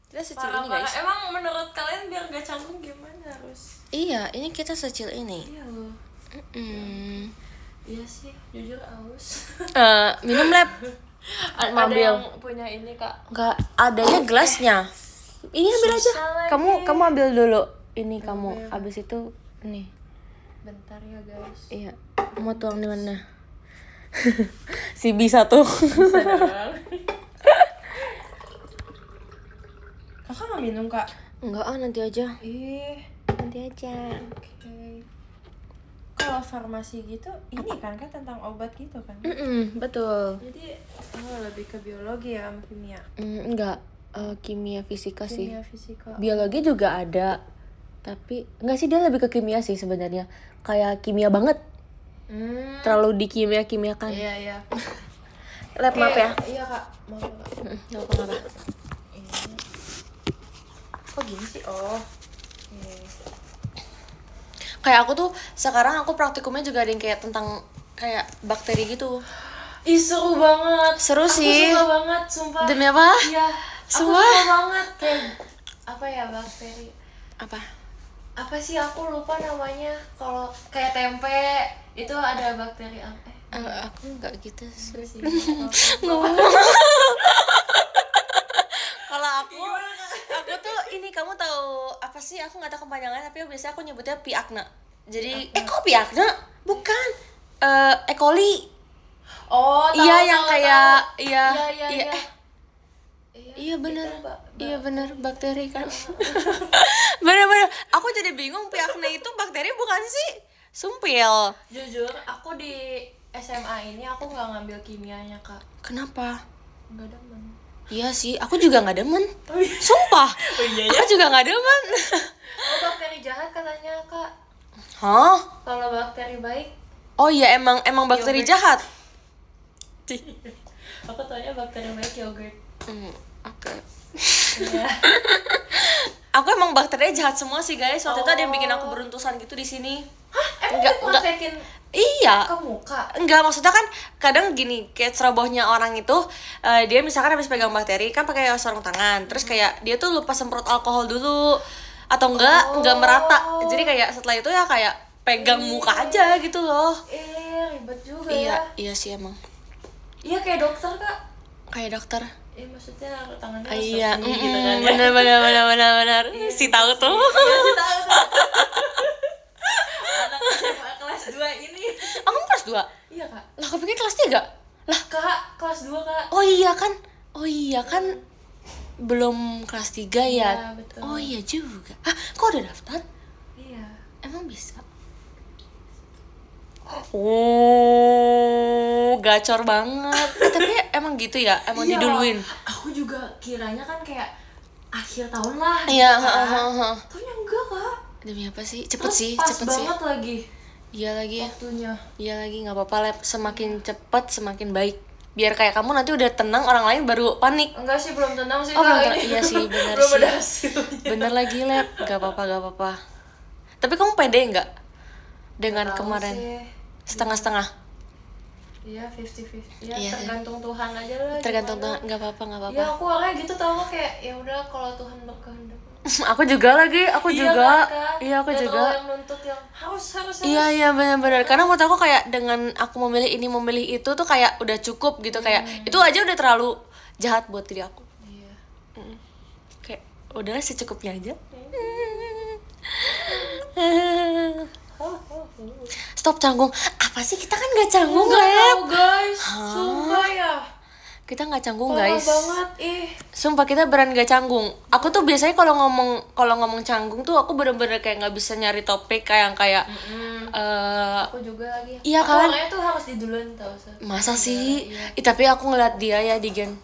Kita secil parah ini, banget. guys. Emang menurut kalian biar gak canggung gimana harus? Iya, ini kita secil ini. Iya loh. Iya sih, jujur aus. Minum lab. Ada Ambil. yang punya ini, Kak. Enggak, adanya gelasnya. Ini ambil aja. Susah lagi. Kamu ambil dulu. Ini kamu. Abis itu nih. Bentar ya, guys. Iya. Mau tuang di mana? Si bisa tuh. Kakak nggak minum, Kak? Enggak, nanti aja. Nanti aja. Oke. Kalau farmasi gitu, ini kan tentang obat gitu kan? Betul. Jadi lebih ke biologi ya sama kimia. Enggak, kimia fisika sih. Kimia fisika. Biologi juga ada. Tapi enggak sih, dia lebih ke kimia sih sebenarnya. Kayak kimia banget. Terlalu di kimia-kimiakan. Iya. Lab, maaf ya. Iya, Kak. Maaf, Kak. Enggak apa-apa. Ini. Kok gini sih? Oh. Kayak aku tuh sekarang aku praktikumnya juga ada yang kayak tentang kayak bakteri gitu. Ih, seru banget. Seru sih. Aku suka banget, sumpah. Demi apa? Iya. Aku Sumpah. suka banget. Kayak apa ya, bakteri? Apa? Apa sih, aku lupa namanya. Kalau kayak tempe itu ada bakteri apa? Aku nggak gitu sih. Sih. Ngomong. Kalau aku tuh ini, kamu tahu apa sih? Aku nggak tahu kepanjangannya, tapi biasanya aku nyebutnya piakna. Jadi kok piakna? Bukan. E. coli. Oh, tahu, Iya, yang tahu, kayak tahu. iya. Iya. Iya benar. Itu, Iya benar, bakteri kan. Bener. Aku jadi bingung, piakna itu bakteri bukan sih? Sumpil. Jujur, aku di SMA ini aku nggak ngambil kimianya, Kak. Kenapa? Nggak demen. Iya sih, aku juga nggak demen. Oh, iya. Sumpah. Iya Aku juga nggak demen. Oh, bakteri jahat katanya, Kak. Hah? Kalau bakteri baik, Oh iya, emang bakteri Yogurt. jahat. aku taunya bakteri baik yogurt. Oke. Iya. Aku emang bakterinya jahat semua sih guys. Waktu itu ada yang bikin aku beruntusan gitu di sini. Enggak. Enggak. Praktekin Iya. ke muka. Enggak, maksudnya kan kadang gini, kayak cerobohnya orang itu, dia misalkan habis pegang bakteri kan pakai sarung tangan, terus kayak dia tuh lupa semprot alkohol dulu atau enggak merata. Jadi kayak setelah itu ya kayak pegang muka aja gitu loh. Ribet juga Iya, ya. iya sih emang. Iya, kayak dokter, Kak. Kayak dokter. Maksudnya tangannya Iya, resep gitu kan. benar. Si tahu tuh. Iya sih, tahu tuh. Anak SMA kelas 2 ini. Aku kelas 2. Iya, Kak. Lah, aku pikir kelas 3. Lah, Kak, kelas 2, Kak. oh iya kan belum kelas 3 ya. Iya, betul. Oh iya juga. Kok udah daftar? Iya. Emang bisa? Oh, gacor banget. Tapi emang gitu ya? Emang Iya, diduluin? Aku juga kiranya kan kayak akhir tahun lah. Iya, gitu kan. heeh. Taunya enggak, Kak. Demi apa sih? Cepet Terus sih, pas cepet sih. banget lagi Iya lagi. waktunya. Iya lagi, nggak apa-apa lab. Semakin cepet semakin baik. Biar kayak kamu nanti udah tenang, orang lain baru panik. Enggak sih, belum tenang sih, Oh, Kak. belum tenang. Ini. Iya sih, benar Belum sih. ada hasilnya. Bener lagi lab. Gak apa-apa. Tapi kamu pede nggak dengan Tahu kemarin? sih. Setengah-setengah. Iya, 50-50. Ya, Iya, tergantung Tuhan aja lah. Tergantung gimana. nggak apa-apa. Ya, aku orangnya gitu tau, kayak ya udah kalau Tuhan berkehendak. Aku juga lagi, aku Iya juga. kan, Kak? Iya, aku Nggak juga. terlalu yang nuntut yang harus. Iya benar-benar. Karena menurut aku kayak dengan aku memilih ini memilih itu tuh kayak udah cukup gitu, kayak itu aja udah terlalu jahat buat diri aku. Iya. Kayak udahlah secukupnya aja. Stop canggung. Apa sih, kita kan nggak canggung, Nggak Lep. tahu guys, sumpah ya. Kita nggak canggung, Parah guys. banget Sumpah kita beneran gak canggung. Aku tuh biasanya kalau ngomong canggung tuh aku bener-bener kayak nggak bisa nyari topik kayak yang kayak Aku juga lagi. Iya Aku kan? orangnya tuh harus diduluan tau. masa sih? Iya. Tapi aku ngeliat dia ya di gen.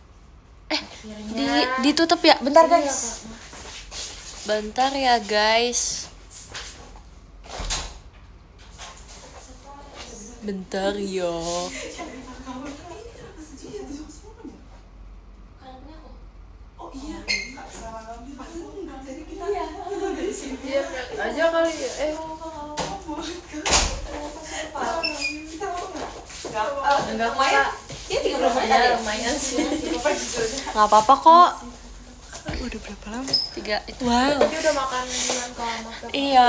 Ditutup ya. Bentar Iya, guys. Bentar ya guys. Bentar ya. Iya, aja kali ya. Enggak lumayan. Iya 30 menit Ya ya. lumayan sih. Nggak apa-apa kok. Udah berapa lama? 3 itu. Wow. Tapi udah makan bulan kalau makan. Iya.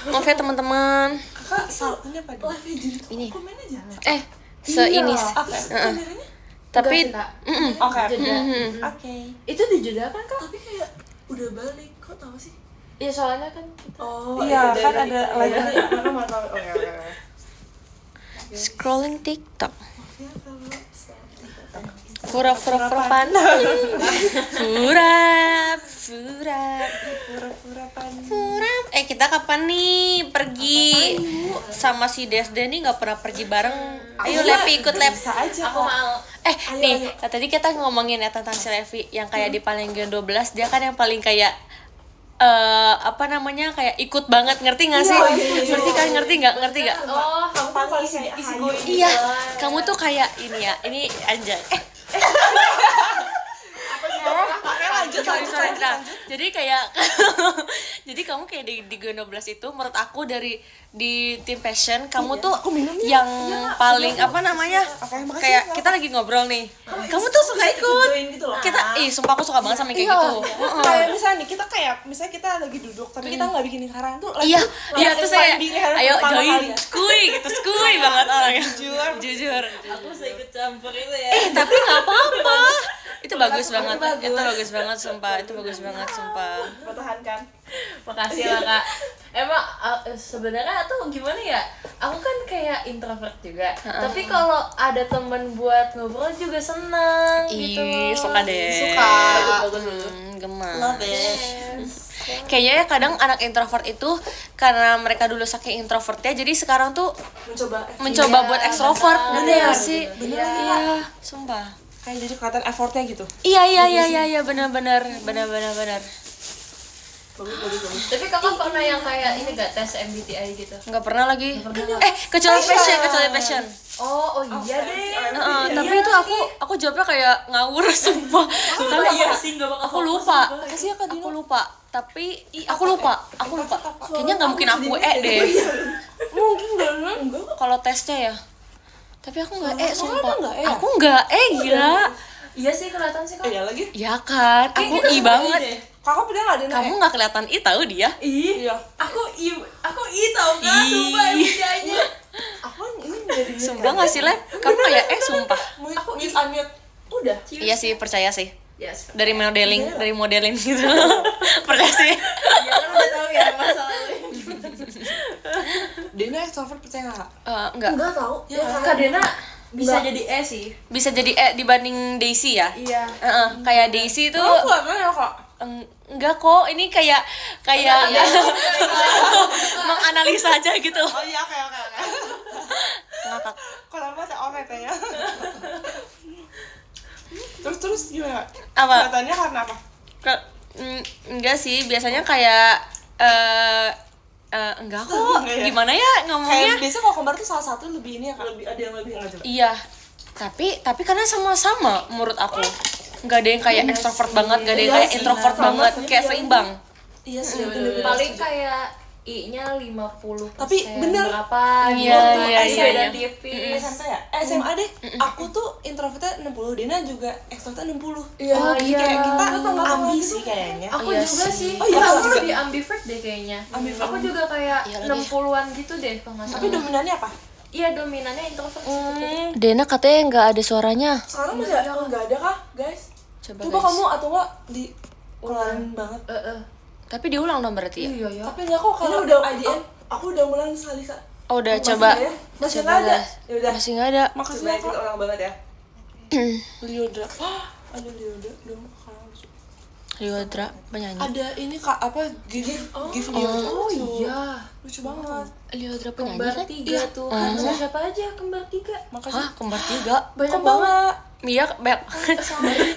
Maaf ya teman-teman. Kakak salahnya apa? Live jadi Ini. komen aja. Ini. Oke. Kameranya? Tapi Enggak Oke. jeda. Oke. Itu dijeda kan kak? Tapi kayak udah balik. Kok tahu sih? Iya soalnya kan kita. Oh, Iya, kan ada lagi. Mana mau tahu? Oke. scrolling TikTok. Ya kalau Pura-pura pantun. Pura. Kita kapan nih pergi sama si Desden nih, nggak pernah pergi bareng. Ayo Levi ikut Lep. Bisa aja Aku mau. Nih tadi kita ngomongin ya tentang si Levi yang kayak di Palenggion 12, dia kan yang paling kayak apa namanya, kayak ikut banget, ngerti nggak sih? Ngerti nggak? Oh, kamu tuh paling sini isi gue. Iya, kamu tuh kayak ini ya, ini anjay. Sorry. Nah, jadi kayak jadi kamu kayak di G12 itu menurut aku di tim passion kamu tuh yang paling apa namanya, kayak kita lagi ngobrol nih, kamu tuh suka ikut Gitu loh. kita. Sumpah aku suka banget sama yang kayak gitu. Kayak misalnya nih, misalnya kita lagi duduk tapi kita nggak bikin lingkaran tuh. Iya terus saya ayo join ya. skui banget orangnya. Jujur. Aku bisa ikut campur itu ya. Tapi nggak apa-apa. Itu bagus banget. Sumpah. Pertahankan. makasih lah kak. Emang sebenarnya tuh gimana ya? Aku kan kayak introvert juga. Tapi kalau ada temen buat ngobrol juga seneng gitu. Suka deh. Suka. Gemas. Love it. Kayaknya ya kadang anak introvert itu karena mereka dulu saking introvertnya, jadi sekarang tuh mencoba buat ekstrovert. Ngerti bener. gak sih? Iya, sumpah. Kayak jadi kelihatan effortnya gitu. Iya, benar. Tapi kakak pernah yang kayak ini gak tes MBTI gitu? Nggak pernah lagi. Kecuali passion. Oh iya deh. Tapi itu aku jawabnya kayak ngawur, sumpah. Karena aku lupa. Aku lupa. Tapi aku lupa. Kayaknya nggak mungkin aku deh. Mungkin enggak. Kalau tesnya ya. Tapi aku nggak sumpah. nggak Aku nggak gila. Iya sih kelihatan sih kak. Iya lagi. Ya kan, aku banget. Kakak pernah nggak ada Kamu nggak kelihatan tahu dia. Iya. Aku tau kan, sumpah MBTI-nya. Aku ini jadi Sumpah nggak sih, Lep? Kamu kayak sumpah. unmute. Udah. Iya sih, percaya sih. Yes. Dari modeling gitu. Percaya sih. Ya kan udah tahu ya masalahnya. Dina extrovert percaya nggak? Enggak. Enggak tahu. Ya Kak Dena bisa jadi sih. Bisa jadi dibanding Daisy ya. Iya. Kayak Daisy tuh Aku nggak pernah kok. enggak kok. Ini kayak menganalisa aja gitu. Oh iya, oke. Ngakak. Kalau apa saya oke kayaknya. Terus gimana? Apa? Kelihatannya karena apa? Enggak sih, biasanya kayak enggak kok. Enggak ya? Gimana ya ngomongnya? Kayak biasa kalau kembar tuh salah satu lebih ini ya kan? ada yang lebih enggak coba. Iya. Tapi karena sama menurut aku. Enggak ada yang kayak extrovert banget, enggak ada yang kayak introvert banget, kayak seimbang. Iya sih. Paling kayak I-nya 50%. Tapi bener. Berapa Iya, gitu. iya. Beda tipis. SMP ya? SMA deh. Aku tuh introvertnya 60, Dina juga extrovertnya 60. Iya, Jadi kayak kita Tengah-tengah ambisi gitu. kayaknya. Aku Iya juga sih. sih. Oh iya, Aku aku juga. lebih ambivert deh kayaknya. Ambivert. Aku juga kayak Iya lagi. 60-an gitu deh kalau nggak Tapi salah. dominannya apa? Iya dominannya introvert sih. Dena katanya nggak ada suaranya. Sekarang masih enggak ada kah? Enggak Coba guys. kamu atau enggak keluarin banget. Tapi diulang dong berarti ya? Iya ya. Tapi enggak kok Ini kalau udah IDN. aku udah ngulang sekali Kak. Oh udah Masih coba. nggak ya? Masih Coba, nggak ada. guys. Ya udah. Masih nggak ada. Makasih Coba ya kita Kak. ulang banget ya. Liodra. Ada Liodra dong. Liodra penyanyi. Ada ini Kak apa give Liodra. Oh lucu. iya. Lucu banget. Liodra penyanyi Kembar kan? 3 tuh. Sama siapa aja kembar 3? Makasih. Hah, kembar 3? Banyak Kok banget. Iya, banyak. Sama 3.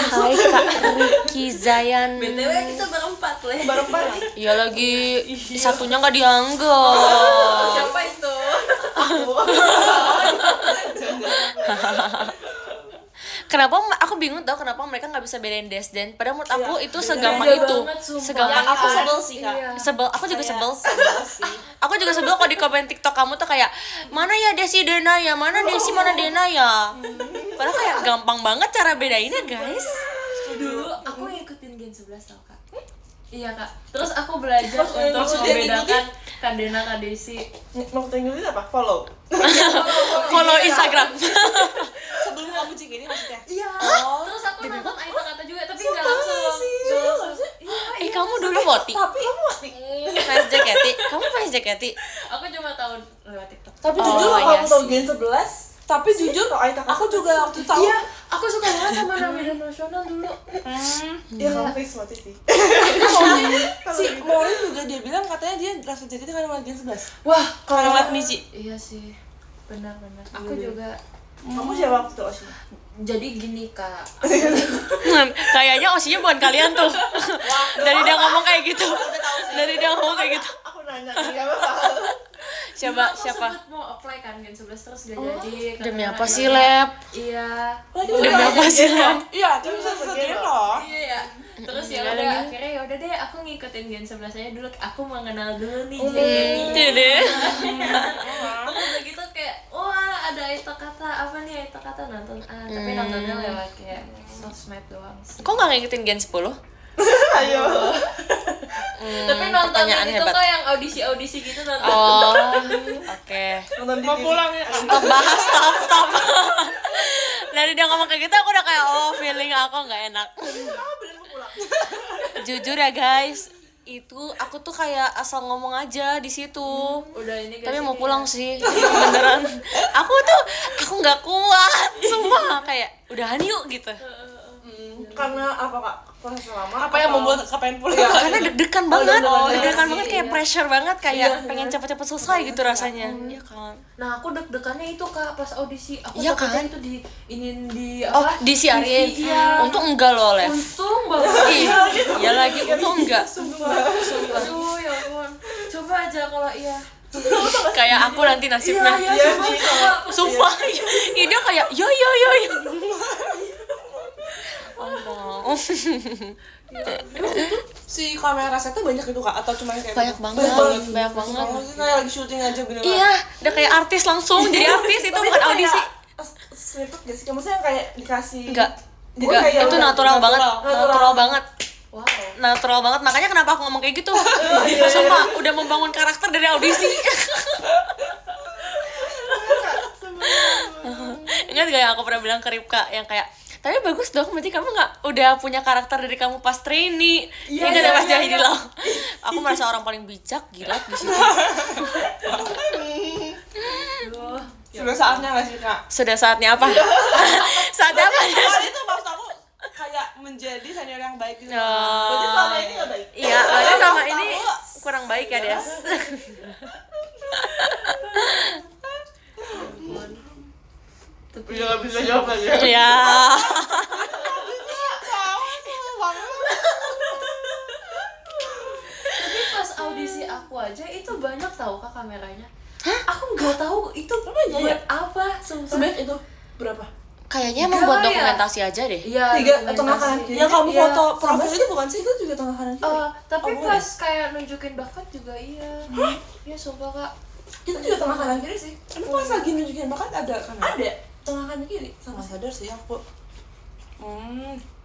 Hai Kak Ricky Zayan. BTW kita berempat lah. Berempat nih. Iya lagi, satunya nggak dianggap. Siapa itu? Kenapa aku bingung tau kenapa mereka nggak bisa bedain Desden? Padahal menurut aku itu segampang beda itu, banget, sumpah. segampang Yang aku itu. sebel sih Kak. Iya. Sebel, aku juga sebel. sih. Aku juga sebel kalau di komen TikTok kamu tuh kayak mana ya Desi Dena ya, mana Desi mana Dena ya. Padahal kayak gampang banget cara bedainnya guys. Dulu aku ngikutin Gen 11 tau Kak. Iya Kak. Terus aku belajar Terus untuk maksudnya membedakan Kadena Kadesi. Maksudnya Inggris apa? Follow. Follow Instagram. Sebelum kamu cek ini maksudnya. Iya. Terus aku nonton Aita Kata juga tapi nggak langsung. Nggak langsung. Iya. Kamu dulu Woti. Tapi kamu Fans JKT. Kamu fans JKT. Aku cuma tahu lewat TikTok. Tapi Oh, jujur iya kamu tahu sih. Gen 11? tapi jujur aku juga waktu tahu. Iya, aku suka banget sama Namida Nasional dulu. Ya kalau fix mati sih. Si Maureen juga dia bilang katanya dia rasa JKT karena main Gen 11. Wah, Karena ngeliat Michi. iya sih. Benar-benar. Aku juga Kamu siapa waktu itu Oshi? jadi gini Kak. Kayaknya osinya bukan kalian tuh. Dari dia ngomong kayak gitu. Dari dia ngomong kayak gitu. Aku nanya nih apa? Coba Aku siapa? sempet mau apply kan Gen 11 terus gak jadi. Demi karena apa sih, iya. Lab? Iya. Demi apa sih, Lab? Iya, tapi bisa sendiri loh. Iya ya. Terus ya Gila udah lagi. akhirnya ya udah deh aku ngikutin Gen 11 aja dulu. Aku mengenal dulu nih Itu JKT. deh. Terus udah gitu kayak wah ada Aita Kata apa nih Aita Kata nonton tapi nontonnya lewat kayak sosmed doang sih. Kok nggak ngikutin Gen 10? Ayo. Tapi nonton pertanyaan yang itu hebat. kok yang audisi gitu nonton. Oh, oke. Nonton di Mau TV. pulang ya. Stop bahas, stop. Dari dia ngomong kayak gitu, aku udah kayak feeling aku nggak enak. Jujur ya guys, itu aku tuh kayak asal ngomong aja di situ. Udah ini Tapi guys, mau ini pulang ya. sih, beneran. Aku nggak kuat, sumpah kayak udahan yuk gitu. Karena apa Kak? Proses lama. Apa yang membuat kepengen pulang? Karena deg-degan banget, deg-degan iya banget sih, kayak iya. pressure banget kayak Iya, pengen cepet-cepet selesai gitu rasanya. Iya kan. Nah aku deg-degannya itu Kak pas audisi. Aku Iya takutnya kan? itu di Oh, apa? disiarin. TV, iya. Untung enggak loh, Lev. Untung banget. Iya lagi, untung enggak. Aduh ya ampun. Coba aja kalau iya. Kayak aku nanti nasibnya. Iya, coba. Sumpah, dia kayak yo. Oh no. Si kamera setnya banyak itu Kak atau cuma kayak Banyak banget. Kalau kayak lagi syuting aja beneran. Iya, udah kayak artis langsung jadi artis itu bukan audisi. Snippet gak sih? Maksudnya kayak dikasih. Enggak. Bukan Enggak, kayak itu udah natural banget. Natural banget. Wow. Natural banget. Makanya kenapa aku ngomong kayak gitu. Sumpah, udah membangun karakter dari audisi. Ingat gak yang aku pernah bilang ke Ripka yang kayak tapi bagus dong, berarti kamu udah punya karakter dari kamu pas trainee. Ingat ya pas jadi lo. Aku merasa orang paling bijak, gila di situ. Aduh. Sudah saatnya nggak sih Kak? Sudah saatnya apa? Saatnya apa? Kali itu maksud aku kayak menjadi senior yang baik gitu. Berarti selama ini gak baik. Iya, berarti sama ini kurang baik ya, Des. Tapi Udah gak bisa jawab lagi. Iya. tapi pas audisi aku aja itu banyak tahu Kak kameranya. Aku nggak tahu itu Banyak buat ya? apa sumpah. Sebenarnya itu berapa? Kayaknya emang buat Enggak ya? dokumentasi aja deh. Iya. 3 tengah kanan dokumentasi. kiri. Yang kamu Iya, foto Sama profil sih itu bukan sih? Itu juga tengah kanan kiri. Tapi Oh, pas kayak nunjukin bakat juga iya. Iya sumpah Kak. Itu juga tengah kanan kiri sih. Emang pas lagi nunjukin bakat ada kan? Ada tengah kanan kiri sama Nggak sadar sih aku.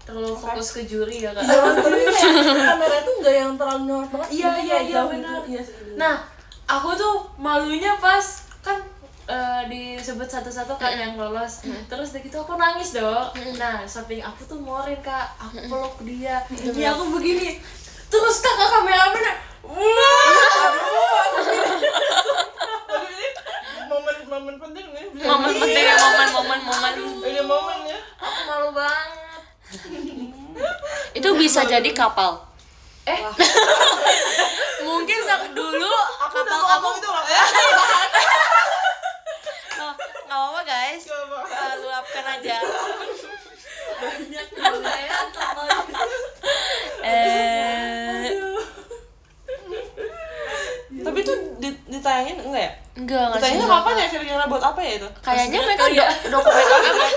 Terlalu fokus ke juri ya Kak. Jangan tapi kayak kamera itu nggak yang terlalu nyorot banget. Iya, Jadi iya, kayak iya, jauh benar. gitu. Iya, segitu. Nah, aku tuh malunya pas kan disebut satu-satu kan yang lolos. Terus dari gitu aku nangis dong. Nah, samping aku tuh morin Kak, aku peluk dia. Dia aku begini. Terus kakak kameramen, momen penting nih. Momen penting ya, momen. Ini momennya. aku malu banget. Itu bisa jadi kapal. Mungkin dulu kapal kamu itu loh. Oh, nggak apa-apa guys, luapkan aja. Banyak banget kapal. Tapi itu ditayangin enggak ya? Enggak Ditayangin sih. kapan ya kira-kira buat apa ya itu? Kayaknya mereka dokumen apa?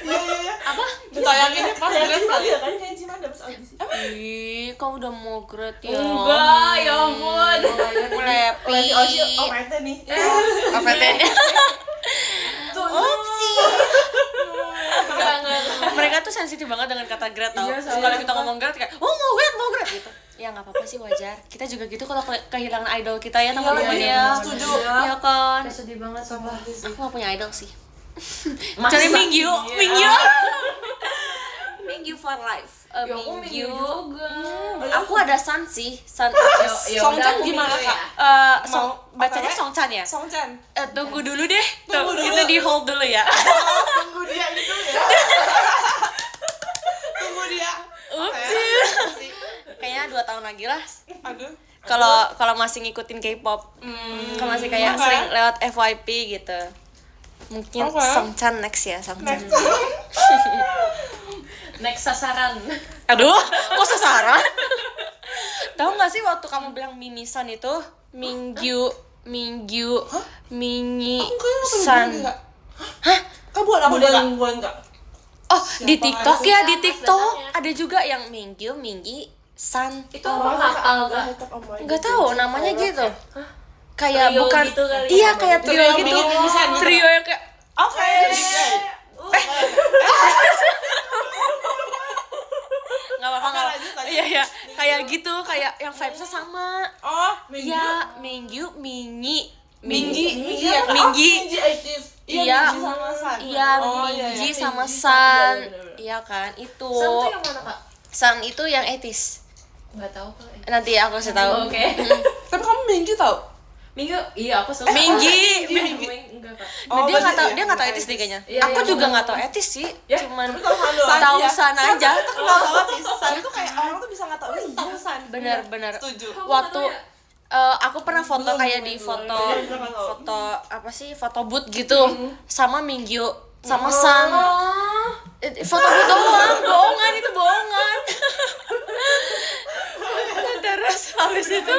Iya. Apa? Ditayangin pas grade kali ya? Kan kayak Cimanda pas audisi. Ih, kau udah mau grade ya? Enggak, ya ampun. Lepi. Oh, Mete nih. Apa tadi? Mereka tuh sensitif banget dengan kata grade tau. Iya, Terus kalau kita ngomong grade kayak, oh mau grade gitu. Ya nggak apa-apa sih, wajar. Kita juga gitu kalau kehilangan idol kita ya teman-teman ya. Setuju. Iya kan. Sedih banget sumpah. Aku gak punya idol sih. Masa? Cari Mingyu, Iya. Mingyu for life. Ya aku Mingyu juga. Aku ada Sun sih, Sun. Ya Songchan udah, aku gimana, Mingyu Kak? Bacanya OTW? Songchan ya? Songchan. Tunggu dulu deh. Tunggu dulu. Itu di hold dulu ya. Tunggu dia itu ya. Tunggu dia. Ups. Kayaknya 2 tahun lagi lah. Aduh. Kalau masih ngikutin K-pop. Kalau masih kayak Oke. sering lewat FYP gitu. Mungkin Oke. Songchan next ya, Songchan. Next sasaran. Aduh, kok sasaran? Tahu nggak sih waktu kamu bilang Minisan itu Mingyu, Mingi, San. Hah? Kau buat apa dia? Buat enggak. Oh, di TikTok ya, di Siapa TikTok sebenarnya? ada juga yang Mingyu, Mingi, San. Itu kapal Kak. Nggak tahu namanya gitu. Kayak Trio bukan, gitu kali iya ya, kayak trio Trio gitu, Minisan gitu. trio yang kayak Oke. nggak apa-apa nggak. lanjut, lanjut. Iya, kayak gitu, kayak yang vibesnya sama. Oh, Iya, Mingyu, Mingi, Minggi. Iya, Minggi. Minggi aktif. Iya, Minggi sama San. iya, Oh, iya, Minji iya. sama Minji San. sama- iya, Iya kan, itu. Sam tuh yang mana Kak? San itu yang etis. Nggak tahu Kak. Nanti aku kasih tahu. Oke. Tapi kamu Minggi tau? Minggu, iya aku suka. Minggi. Enggak Kak. Nah, dia nggak tahu, berarti dia nggak tahu etis deh kayaknya. Iya, Aku iya, juga bener. nggak tahu etis sih. Ya, Cuman San tahu ya. San aja. Kenal banget sih. San tuh kayak orang tuh bisa nggak tahu itu tahu San. Benar-benar. Setuju. Waktu aku pernah foto kayak di foto apa sih, foto booth gitu sama Mingyu sama San. Foto booth doang, bohongan itu bohongan. Terus habis itu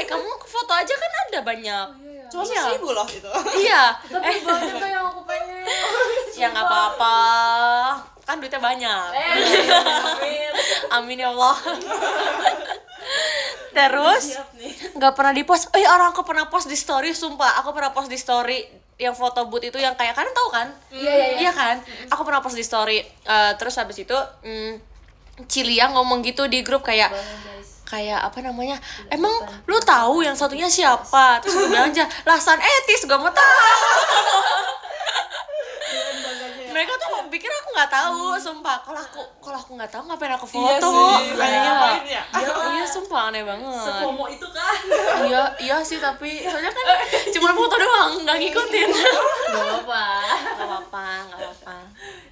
kamu foto aja kan ada banyak. Cuma Iya. 1.000 loh itu. Iya. Tapi banyak Kak yang aku pengen. Ya nggak apa-apa. Kan duitnya banyak. Amin. Amin ya Allah. Terus nggak pernah di post. Orang aku pernah post di story, sumpah. Aku pernah post di story yang foto booth itu yang kayak kalian tahu kan? Iya kan? Aku pernah post di story. Terus habis itu Cilia ngomong gitu di grup kayak apa namanya, emang lu tahu yang satunya siapa? Terus gue bilang aja, lah San etis, gue mau tahu. Mereka tuh pikir aku nggak tahu, sumpah. Kalau aku nggak tahu, ngapain aku foto? Iya sih, kayaknya ngapain ya? Iya, sumpah aneh banget. Sepomo itu kan. Iya sih, tapi soalnya kan cuma foto doang, nggak ngikutin. Gak apa-apa. Nggak apa-apa.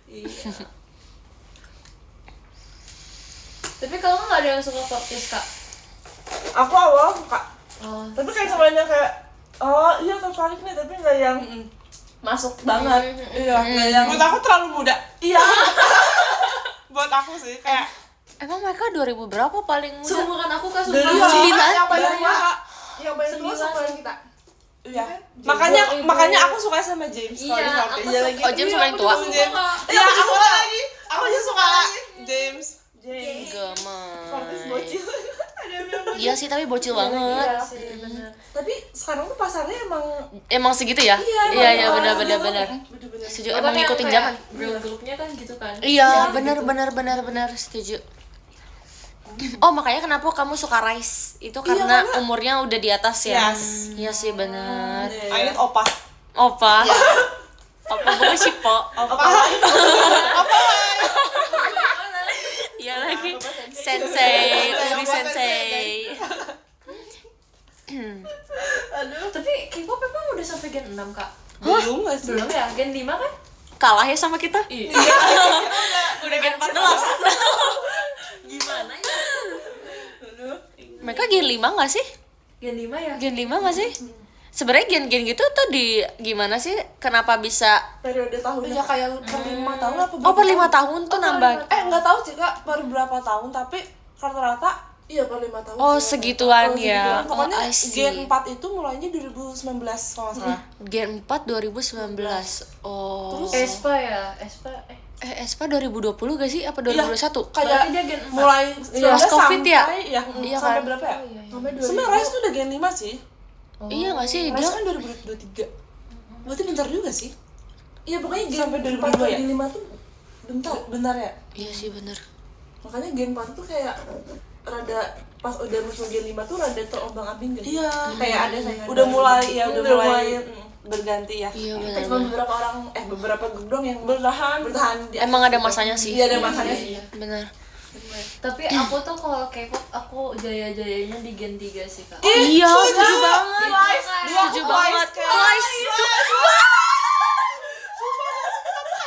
Iya. Tapi kalau nggak ada yang suka podcast Kak? Aku awal suka. Oh, Tapi kayak semuanya kayak iya tertarik nih, tapi nggak yang masuk banget. Iya, nggak yang menurut aku terlalu muda. Iya. Buat aku sih kayak Emang mereka 2000 berapa paling muda? seumuran aku Kak, Dari sumpah. Sembilan? yang paling Iya. tua, yang paling tua Sembilan. seumuran kita. iya. Makanya Makanya aku suka sama James. Iya, aku Iya lagi. Oh, James paling tua? James. Iya, aku lagi. Aku juga suka James. James. Fortis Gemes. bocil. Ada yang bilang bocil. Iya sih, tapi bocil banget. Iya sih, bener. Tapi sekarang tuh pasarnya Emang segitu ya? Iya, benar. bener-bener. Setuju, emang ngikutin zaman. Grupnya kan gitu kan. Iya, benar, setuju. Oh, makanya kenapa kamu suka Rise? Itu karena umurnya udah di atas ya? Yes. Iya sih, benar. Ainit opa. Opa. Opa bukan Shippo. Apa? Iya lagi. Sensei, Uri Sensei. Aduh. Tapi K-pop emang udah sampai Gen 6 kak? Belum nggak sih? Belum ya? Gen 5 kan? Kalah ya sama kita. Iya. Udah Gen 14. Gimana ya? Aduh. Mereka Gen 5 enggak sih? Gen 5 ya? Gen 5 enggak sih? Sebenarnya gen-gen gitu tuh di gimana sih? Kenapa bisa Periode tahunnya. Ya kayak per 5 tahun apa Oh, per 5 tahun tuh nambah. nggak tahu sih kak per berapa tahun, tapi rata-rata iya per 5 tahun Oh, sih. segituan Oh, ya. segituan. Pokoknya Oh, I see. Gen 4 itu mulainya 2019 kalau nggak salah. Gen 4 2019. Oh. Terus Espa ya? Espa Espa 2020 gak sih? Apa 2021? Kayak Berarti dia Gen 4. mulai Pas Covid ya? Iya, Iya sampai kan? berapa ya? Oh, iya, iya. Sampai sebenarnya Rise tuh udah Gen 5 sih. Iya gak sih? Rise Dia kan 2023. Berarti bentar juga sih. Iya pokoknya Gen Sampai 4 2022 ya? Gen 5 tuh bentar. Bentar ya? Iya sih bener. Makanya Gen 4 tuh kayak rada pas udah masuk Gen 5 tuh rada terombang-ambing gitu. Iya. Kayak ada saingan. Udah baru. mulai ya, udah mulai mm. berganti ya. Iya Cuma bener. beberapa orang beberapa grup doang yang bertahan di Emang ada masanya sih. Iya ada masanya sih. Bener. Tapi aku tuh kalau K-pop aku jaya-jayanya di Gen 3 sih kak. Iya, setuju banget. Twice. Setuju banget. Twice.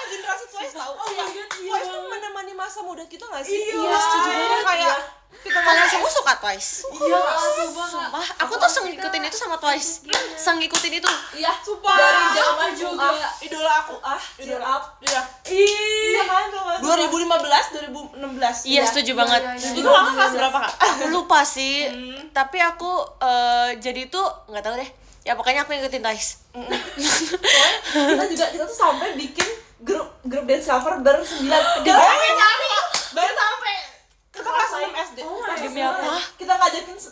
Generasi Twice tahu. Oh my God, iya Twice tuh banget. menemani masa muda kita nggak sih? Iya, setuju banget. Kayak Kalian semua suka Twice? Iya, aku banget. Sumpah, aku tuh seng ngikutin itu sama Twice. Seng ngikutin itu. Iya, Sumpah. dari zaman juga. idola aku Cheer up. Iya. Iya kan tuh Mas. 2015 2016. Iya, setuju banget. Itu kakak kelas berapa kak? Aku lupa sih, tapi aku jadi tuh nggak tahu deh. Ya pokoknya aku ngikutin Twice. Kita tuh sampai bikin grup dance cover ber-9. Kita sampai nyari. Baru sampai Kita kelas 6 SD. Demi apa? Kita ngajakin 7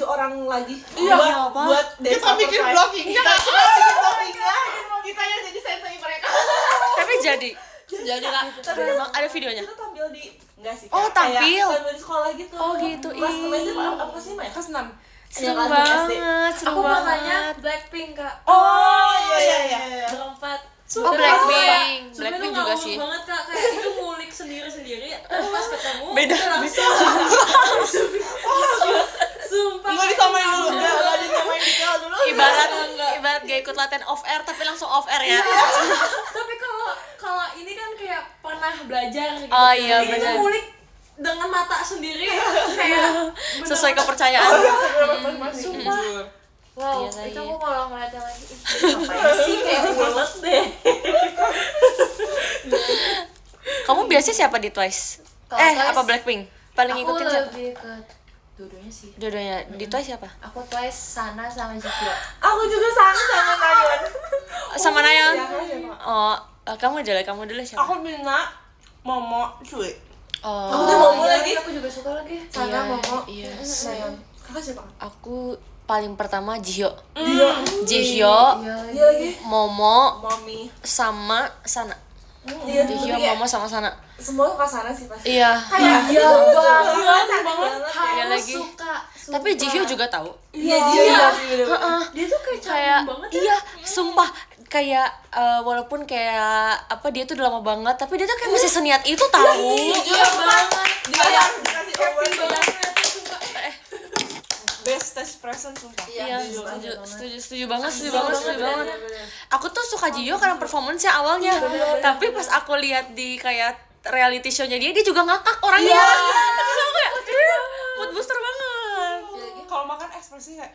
orang lagi. Iya, buat, apa? buat dance Kita cover bikin Twice. bloggingnya. Kita bikin bloggingnya. Kita yang jadi sensei mereka. Tapi jadi. Jadi kak. Tapi Memang ada videonya. kita tampil di enggak sih? Oh, kayak tampil. tampil di sekolah gitu. Oh, gitu. Kelas Ih. SD apa sih Maya? Kelas 6. Seru kelas enam SD. banget, seru Aku makanya banget. Blackpink kak. Oh iya. Berempat. Oh, Blackpink. Sebenarnya Blackpink nggak juga ngomong sih. banget kak, kayak itu ngulik sendiri-sendiri. Terus pas ketemu Beda. udah langsung. Sumpah. Enggak disamain dulu. Enggak disamain detail dulu. Ibarat gak ikut latihan off air tapi langsung off air ya. Tapi kalau ini kan kayak pernah belajar gitu. Oh, iya, Itu benar. ngulik dengan mata sendiri kayak Sesuai kepercayaan. sumpah. Wow, Iya, itu iya. aku kalau ngeliatnya lagi, ngapain sih kayak ulet deh. Kamu biasanya siapa di Twice? Kalau Twice, apa Blackpink? Paling Aku ngikutin siapa? lebih ke dua-duanya sih. Dua-duanya. Di Twice siapa? Aku Twice, Sana sama Jihyo. Aku juga sama Nayon. Sama Nayeon. Iya. Oh, kamu dulu siapa? Aku Mina, Momo, Cuy. Oh. Aku tuh mau Iya, lagi. aku juga suka lagi. Iya, Sana, Momo. iya. Nayon. Kakak siapa? Aku paling pertama Jihyo. Dia. Jihyo, Iya, Dia lagi. Momo, Mommy. sama Sana. Dia Jihyo, tapi kayak Momo sama Sana. semua ke sana sih pasti. Iya. Iya banget. Iya Harus lagi. suka. Tapi Jihyo juga tahu. Iya dia. Heeh. Dia tuh kayak Kayak cakep banget. iya, sumpah kayak walaupun kayak apa dia tuh udah lama banget, tapi dia tuh kayak masih seniat itu tahu. Iya banget. Dia yang dikasih award banget. Best test present sumpah. Iya, setuju banget. Aku tuh suka Jihyo karena performance-nya awalnya. Tapi pas aku lihat di kayak reality show-nya dia juga ngakak orangnya. Terus aku kayak, mood booster banget. Kalau makan ekspresi kayak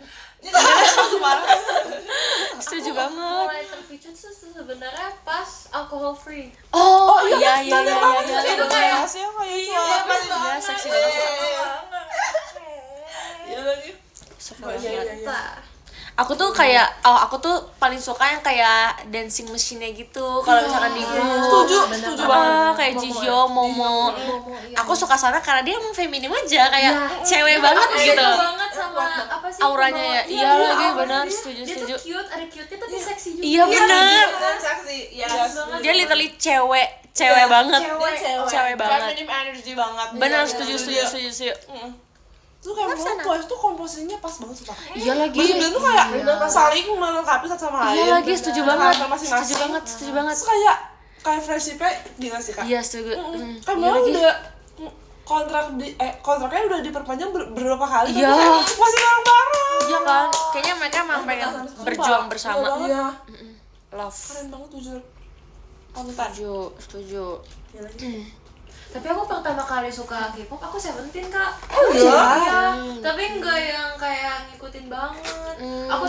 Setuju banget. Mulai terpicu tuh sebenarnya pas alcohol free. Oh, iya. Itu kayak Rasanya kayak Iya, seksi banget. Iya lagi. Suka banget. Ternyata. Aku tuh kayak, aku tuh paling suka yang kayak dancing machine-nya gitu. Kalau misalkan di grup. setuju banget. Kayak Jihyo, Momo. Aku suka sana karena dia emang feminim aja, kayak cewek banget gitu. Beda banget sama apa sih? Auranya ya. pembawa- Iya lagi, auranya benar, dia- setuju. Dia tuh cute, ada cute-nya tapi seksi juga. Iya bener. Saksi. Iya. Dia literally cewek banget. Cewek. Cewek banget. Feminine energy banget. Benar, setuju. Tuh kayak menurut Twice tuh komposisinya pas banget sumpah. Iya lagi. Bersembilan tuh kayak saling melengkapi satu sama lain. Iya lagi, setuju banget. Karakter masing-masing. Setuju banget. Terus kayak friendship-nya gila sih Kak. Iya, setuju. Kayak Iya malah lagi. udah kontraknya udah diperpanjang beberapa kali. Iya. Tapi kayak masih bareng-bareng. Iya kan? Kayaknya mereka emang pengen berjuang bersama. Iya. Love. Keren banget jujur. Setuju. Tapi aku pertama kali suka K-pop aku Seventeen Kak. Oh iya. Iya, tapi enggak yang kayak ngikutin banget. Aku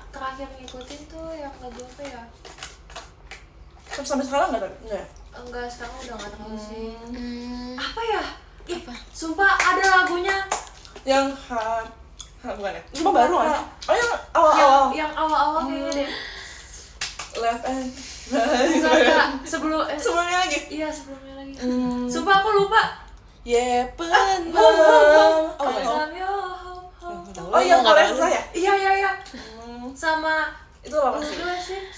terakhir ngikutin tuh yang lagu apa ya? Sampai sekarang enggak? Enggak, sekarang udah enggak terlalu sih. Apa ya? Sumpah ada lagunya Yang bukan ya? Cuma baru aja. Oh yang awal-awal. yang awal-awal kayaknya deh. Left and Enggak, sebelumnya lagi. Iya, sebelumnya lagi. Sumpah aku lupa. Yepen. Oh iya, Korea susah ya? Iya. Sama Itu apa sih?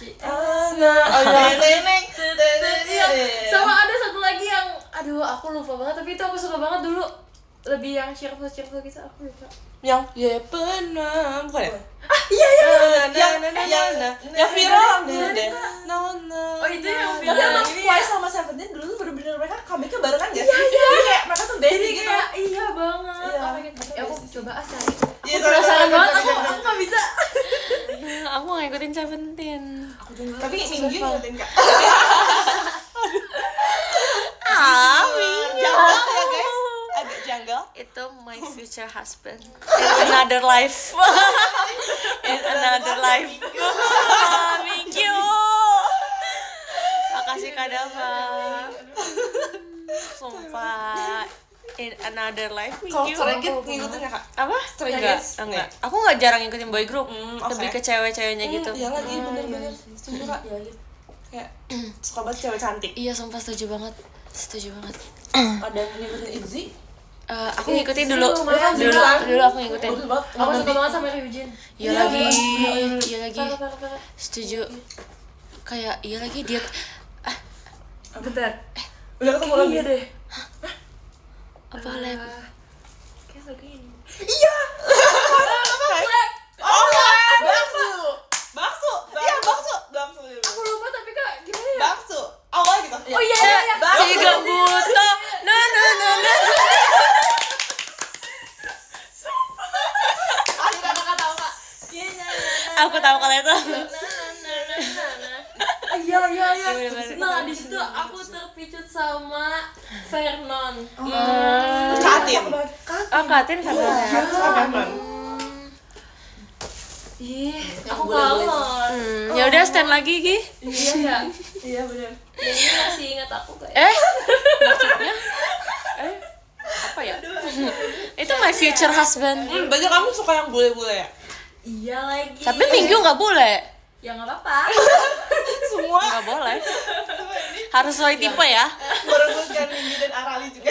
Iya. Sama ada satu lagi yang aduh aku lupa banget, tapi itu aku suka banget dulu. Lebih yang cheerful gitu aku lupa. Yang Yepen bukan ya? Iya. Yang viral. Oh, itu yang Tapi viral. emang Ini Twice sama Seventeen dulu tuh bener-bener mereka comeback-nya barengan gak sih? Jadi kayak mereka tuh bestie Jadi gitu. kayak iya banget. Iya. Ya, aku coba cari. Iya, Aku penasaran coba, banget, coba, aku coba. nggak bisa. Aku nggak ngikutin Seventeen. Tapi Minggu ngeliatin Kak. Minggu. Janggal ya guys? Agak janggal. Itu my future husband in another life. In another life. Minggu. Makasih Kak Dava. Sumpah. In another life. Kalau Minggu. Stray Kids ngikutin ya Kak? Apa? Stray Enggak, Kids? enggak. Aku nggak jarang ngikutin boy group. Oke. Lebih ke cewek-ceweknya gitu. Iya lagi bener-bener. Setuju Kak. Kayak suka banget cewek cantik. Iya, sumpah setuju banget. Ada yang ngikutin ITZY? Aku ngikutin dulu. lumayan sih, Dulu Bang. aku ngikutin. Bagus banget. Aku suka banget sama Ryujin. Iya lagi. Iya lagi. Parah. Setuju. Kayak iya lagi dia Bentar. Udah ketemu lagi? Iya deh. apa lab? Kayak lagu ini. Oh, bakso. Iya, bakso. Aku lupa tapi Kak, gimana ya? Bakso. Awal gitu. Oh iya. Tiga buto. No. Aku tahu kalau itu. Iya. Nah, di situ aku terpicut sama Vernon. Katin. Oh, Katin kata. Ih, aku kangen. Ya udah stand lagi Gi. Iya ya. Iya benar. Ini masih ingat aku kayak. Maksudnya? Apa ya? Itu my future husband. Banyak kamu suka yang bule-bule ya? Iya lagi. Tapi Minggu nggak boleh. Ya nggak apa-apa. Semua Nggak boleh. Harus sesuai tipe ya. merebutkan Minggu dan Arali juga.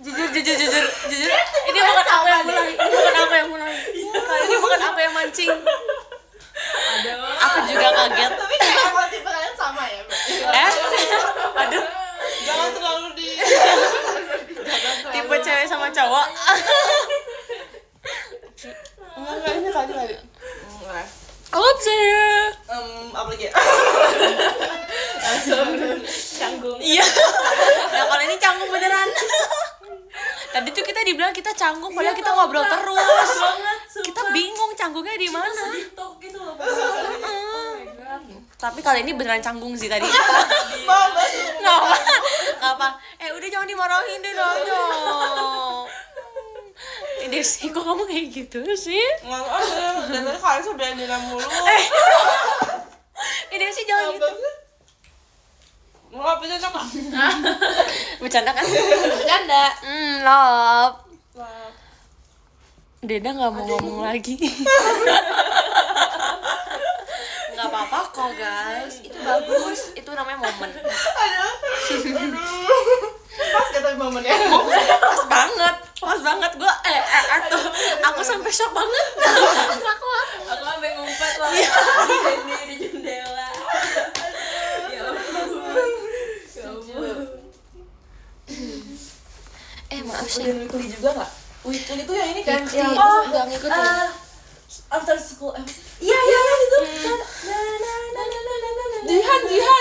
Jujur. Ini bukan aku yang mulai. Ini bukan aku yang mancing. Aku juga kaget. Tapi kalau tipe kalian sama ya? Aduh. Jangan terlalu di Tipe cewek sama cowok. Enggak, ini kali. Oopsie. Apa lagi ya? Canggung. Iya. Nah kalau ini canggung beneran. Tadi tuh kita dibilang kita canggung, padahal kita ngobrol terus. Kita bingung canggungnya di mana. TikTok gitu loh. Oh my god. Tapi kali ini beneran canggung sih tadi. Banget. Nggak apa. Udah jangan dimarahin deh nanya. Desi, kok kamu kayak gitu sih? Enggak ada. Dan tadi kalian sudah dina mulu. Desi jangan gitu. Enggak bisa cakap. Bercanda kan? Bercanda. Love. Deda nggak mau ngomong lagi. Nggak apa-apa kok guys. Itu bagus. Itu namanya momen. Aduh. Pas kata momennya. Pas banget gue aku sampai shock banget. Aku sampai ngumpet loh. Di jendela. Ya ampun. udah weekly juga nggak? Weekly itu yang ini kan? Weekly. Yang Nggak ngikutin. after school Iya itu. Jihan. Iya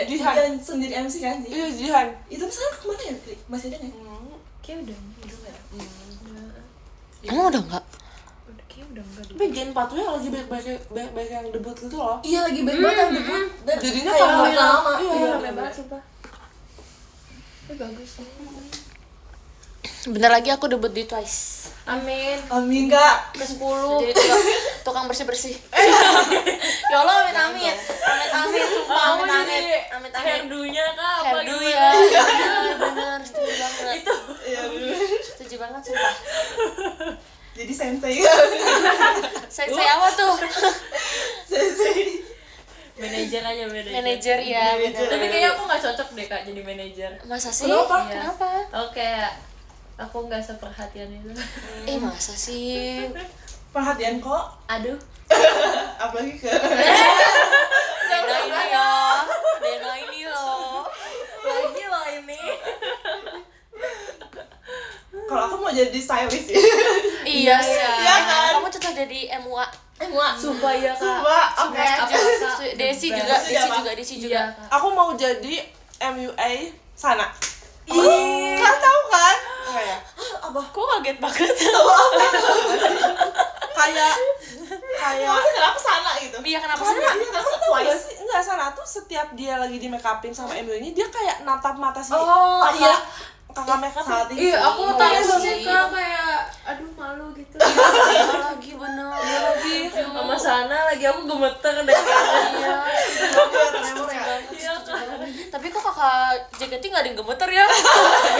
Jihan. Jihan sendiri MC kan? Iya Jihan. Itu sekarang kemana ya? Masih ada nggak? Kayak udah ya? Emang udah enggak? kayak udah enggak deh. Tapi Gen 4 tuh yang lagi banyak yang debut gitu loh. Iya lagi banyak banget yang debut dan Jadinya kayak kalau nggak lama. Iya, rame banget sumpah. Bagus sih. Bentar lagi aku debut di Twice. Amin. Amin kak. Ke-10. Jadi tukang bersih-bersih. Ya Allah, amit-amit. Amit-amit, sumpah amit-amit. Amit-amit. Hairdo-nya kak apa Hairdo gimana? ya. Bener, setuju banget. Itu. Iya bener. Setuju banget sumpah. Jadi sensei. Saya apa tuh? Sensei. Manajer aja Manajer ya. Manajer. Tapi kayaknya aku nggak cocok deh kak jadi manajer. Masa sih? Kenapa? Iya. Kenapa? Oke, aku nggak seperhatian itu. Masa sih? Perhatian kok. Aduh. Apalagi ke Dena ini ya. Dena ini loh. Lagi loh ini. kalau aku mau jadi stylist ya. Iya sih. Iya kan? Kamu cocok jadi MUA. Sumpah ya kak. Sumpah, oke. Desi juga, Desi juga. Aku mau jadi MUA sana. Kan tahu kan? Enggak ya? Apa? Kok kaget banget? Kayak kenapa sana gitu? Iya, kenapa Karena sana? dia kan tahu gak sih? Enggak, sana tuh setiap dia lagi di make upin sama MUA ini dia kayak natap mata si Oh, iya. kakak make up saat ini. Iya, aku Iya tahu sih. sih kak kayak aduh malu gitu. Lagi bener. Iya lagi. Sama sana lagi aku gemeter deh kayaknya. Iya kak. Tapi kok kakak JKT nggak ada yang gemeter ya?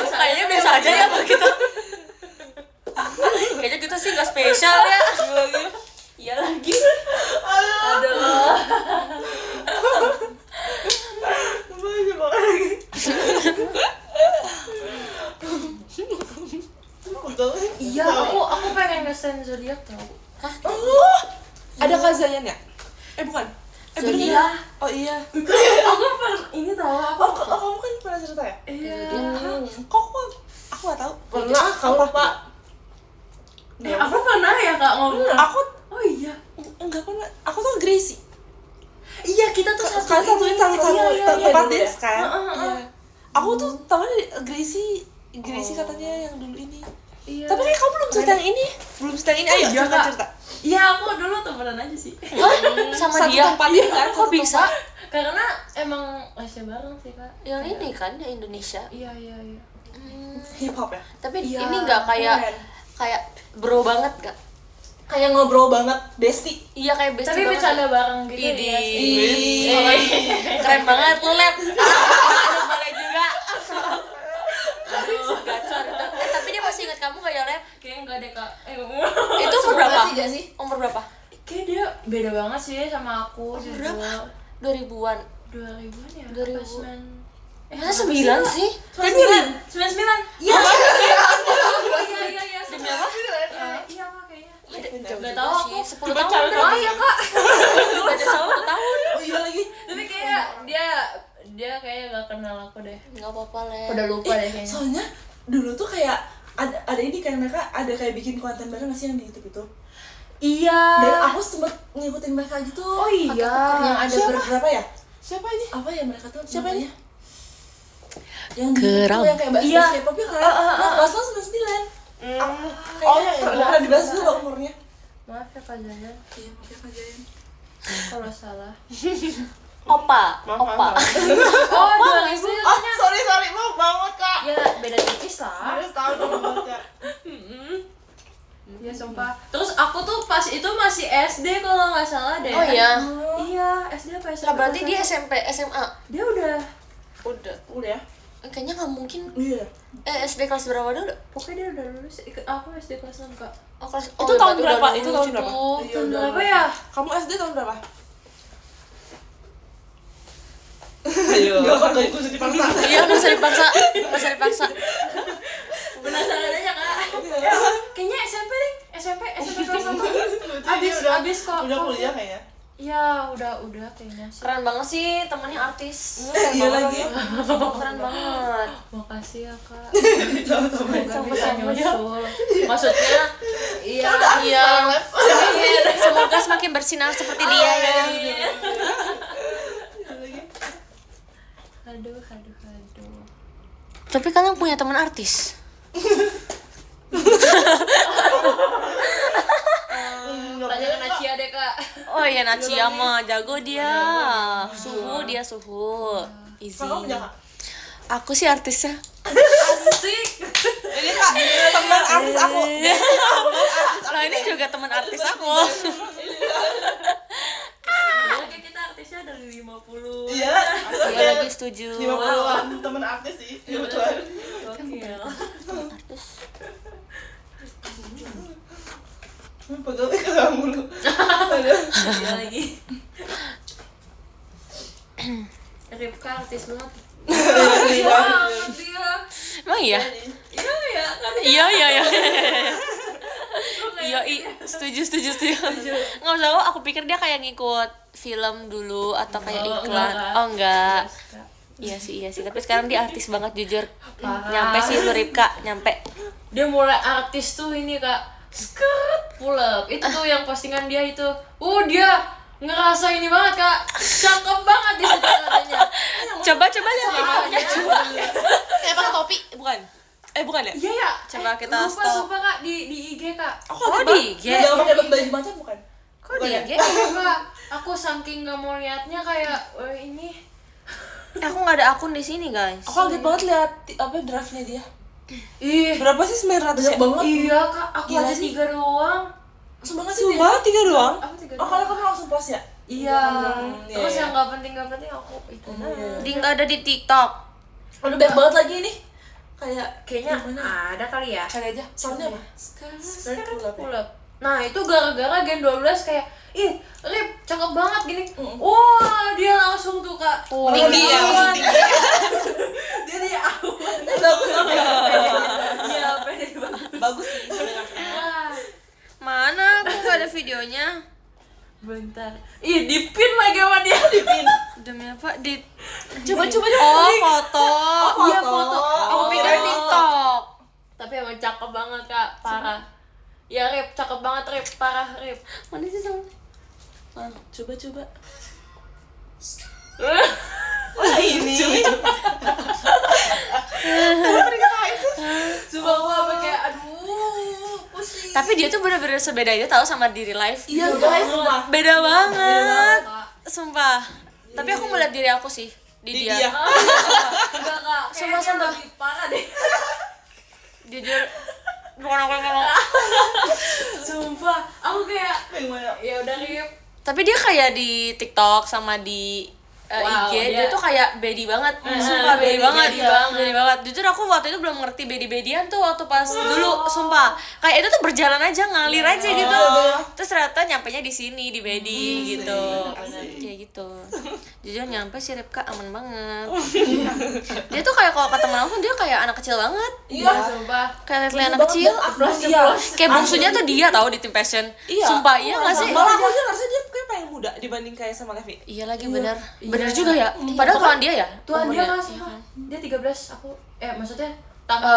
Kayaknya biasa aja ya begitu. Kayaknya kita sih nggak spesial ya. Iya lagi. Aduh. Banyak banget lagi. Iya, aku pengen nge-stand zodiak tau. Oh, ada Kak Zayan ya? Bukan. Zodiak. Bener. Oh iya. Aku pernah ini tau aku. Kamu kan pernah cerita ya? Iya. Kok aku nggak tahu. Pernah, kamu apa? Aku pernah ya kak ngomong. Aku Oh iya. enggak pernah. Aku tuh Gracie. Iya kita tuh satu. Kalian satuin satu tempat dulu dance kan? Heeh. Aku tuh tahu dari Gracie katanya yang dulu ini. Iya. Tapi kayak kamu belum cerita yang ini. Belum cerita yang ini. Ayo Iya, Kak. cerita. Iya aku dulu temenan aja sih. Sama Satu dia. tempat ini kan? Kok bisa? Karena emang lesnya bareng sih kak. Yang ini kan yang Indonesia. Iya. Hip hop ya? Tapi Iya, ini nggak kayak keren. bro banget gak? Kayak ngobrol banget, bestie. Iya kayak besti Tapi banget. bercanda bareng gitu Idi. ya sih. Keren banget lu Lep. Aduh, boleh juga. Aduh, gacor itu. Tapi dia masih ingat kamu gak ya Lep? Kayaknya enggak deh kak. Itu umur berapa? Gak sih? Umur berapa? Kayak dia beda banget sih sama aku. Berapa? 2000-an. 2000-an ya? 2000. Pas main. Masa 9 sih? 99. Iya. Iya. Demi apa? Iya kak kayaknya. Jauh Nggak juga tahu sih. aku. 10 tahun Oh berarti. iya kak. Beda sama 1 tahun. Oh iya lagi. Tapi kayak dia kayaknya gak kenal aku deh. Gak apa-apa Lep. Udah lupa deh kayaknya. Soalnya dulu tuh kayak ada ini kan mereka ada kayak bikin konten bareng nggak sih yang di YouTube itu? Iya. Dan aku sempet ngikutin mereka gitu. Oh iya. Yang ada Siapa? berapa ya? Siapa ini? Apa ya mereka tuh? Siapa namanya? Yang Geram. yang kayak bahas Iya. K-pop ya kan? Nah, bahas 99. Oh, yang itu. pernah dibahas dulu Bang, umurnya. Maaf ya kak Jajan. Iya, maaf ya Kak Jayan. Kalau salah. Opa. Maaf. Oh 2000. Oh, sorry, maaf banget Kak. Ya beda tipis lah. Harus tahu dong baca. Ya sumpah. Terus aku tuh pas itu masih SD kalau nggak salah deh. Oh iya. Iya SD apa SMP? Lah berarti dia SMP, SMA. Dia udah. Udah ya? Kayaknya nggak mungkin. Iya. SD kelas berapa dulu? Pokoknya dia udah lulus. Aku SD kelas 6 kak. Oh, kelas, Itu tahun berarti udah berapa? lulus Itu tahun berapa? itu. Iya, Tahun udah berapa lulus. ya? Kamu SD tahun berapa? Ayo. Enggak usah dipaksa. Iya, nggak usah dipaksa. Nggak usah dipaksa. Penasaran aja kak. Iya. Kayaknya SMP deh. SMP kelas 1. Dia Abis kok. udah kuliah kayaknya. Ya udah kayaknya sih. Keren banget sih temennya artis. Iya lagi. Keren banget. Makasih ya kak. Sama-sama. Semoga bisa nyusul. Maksudnya iya. Semoga semakin bersinar seperti dia ya. Aduh. Tapi kalian punya teman artis? Tanya ke Nacia deh kak. Oh iya Nacia mah jago dia. Suhu. Easy. Kamu punya Kak? Aku sih artisnya. Asik. Ini Kak, teman artis aku. Nah ini juga teman artis aku. Oke kita artisnya ada 50. Iya. Iya lagi setuju. 50-an teman artis sih. Kebetulan. Gokil. Artis. Pegawai ke mulu. Aduh. Iya lagi. Ripka artis banget. Banget dia. Emang iya? Iya kan. Iya. Iya, setuju. Nggak tahu, aku pikir dia kayak ngikut film dulu atau kayak iklan. Oh enggak. Iya sih. Tapi sekarang dia artis banget jujur. Nyampe sih lu Ripka, nyampe. Dia mulai artis tuh ini kak. Skirt pull up. Itu tuh yang postingan dia itu. Dia ngerasa ini banget kak. Cakep banget di situ katanya. Coba lihat makanya coba. Kayak pakai topi, bukan? Bukan ya? Iya ya. Coba kita lupa stop. kak di IG kak. Oh di IG. Jangan pakai baju macan bukan? Kok di IG? Enggak, aku saking nggak mau liatnya kayak ini. Aku nggak ada akun di sini guys. Aku kaget banget lihat draftnya dia. Ih, Berapa sih 900 ya? iya kak, aku Gila aja sih. 3 doang. Langsung banget sih. Sumpah 3 doang? Aku 3 Oh, kalau kamu langsung post ya? Iya. Iya, Terus iya. yang nggak penting aku itu. Dia nggak ada di TikTok. Udah banyak banget lagi nih. Kayak Kayaknya gimana? ada kali ya. Cari aja. Soundnya apa? Skirt pull up. Pull up. Nah itu gara-gara Gen 12 kayak Rip cakep banget gini. Wah dia langsung tuh kak. Tinggi ya, langsung tinggi. Dia di awal. Iya pede banget. Bagus sih. Wah, Mana? Aku nggak ada videonya. bentar. Dipin lagi sama dia. Demi apa? Di Coba. Oh foto. Iya foto. Aku pikir TikTok. Tapi emang cakep banget kak, parah. Ya Rip, cakep banget Rip, parah Rip. Mana sih sama? Coba. Wah ini. Coba gua apa kayak aduh pusing. Tapi dia tuh bener-bener sebeda itu tahu sama diri live. Iya guys, sumpah. Beda banget. Kak. Sumpah. Tapi aku melihat diri aku sih di dia. Enggak kak, Sumpah, kayaknya lebih parah deh. Jujur bukan aku yang ngomong. Sumpah, aku kayak Gimana? ya udah Rip. Tapi dia kayak di TikTok sama di Wow, IG dia dia- tuh kayak bedi banget. Sumpah bedi banget. bedi banget. Jujur aku waktu itu belum ngerti bedi-bedian tuh waktu pas dulu, sumpah. Kayak itu tuh berjalan aja, ngalir aja gitu. Terus ternyata nyampenya di sini di bedi gitu. Kayak gitu. Jujur nyampe si Ripka aman banget. Dia tuh kayak kalau ketemu langsung dia kayak anak kecil banget. Iya. Sumpah. Kayak lihat anak kecil. Iya. Kayak bungsunya tuh dia tahu di tim fashion. Iya. Sumpah iya nggak sih? Malah aku aja ngerasa dia kayak paling muda dibanding kayak sama Levi. Iya lagi bener. Bener juga ya. Padahal tuan dia ya. Tuan dia umurnya. kan sama. Dia 13, aku maksudnya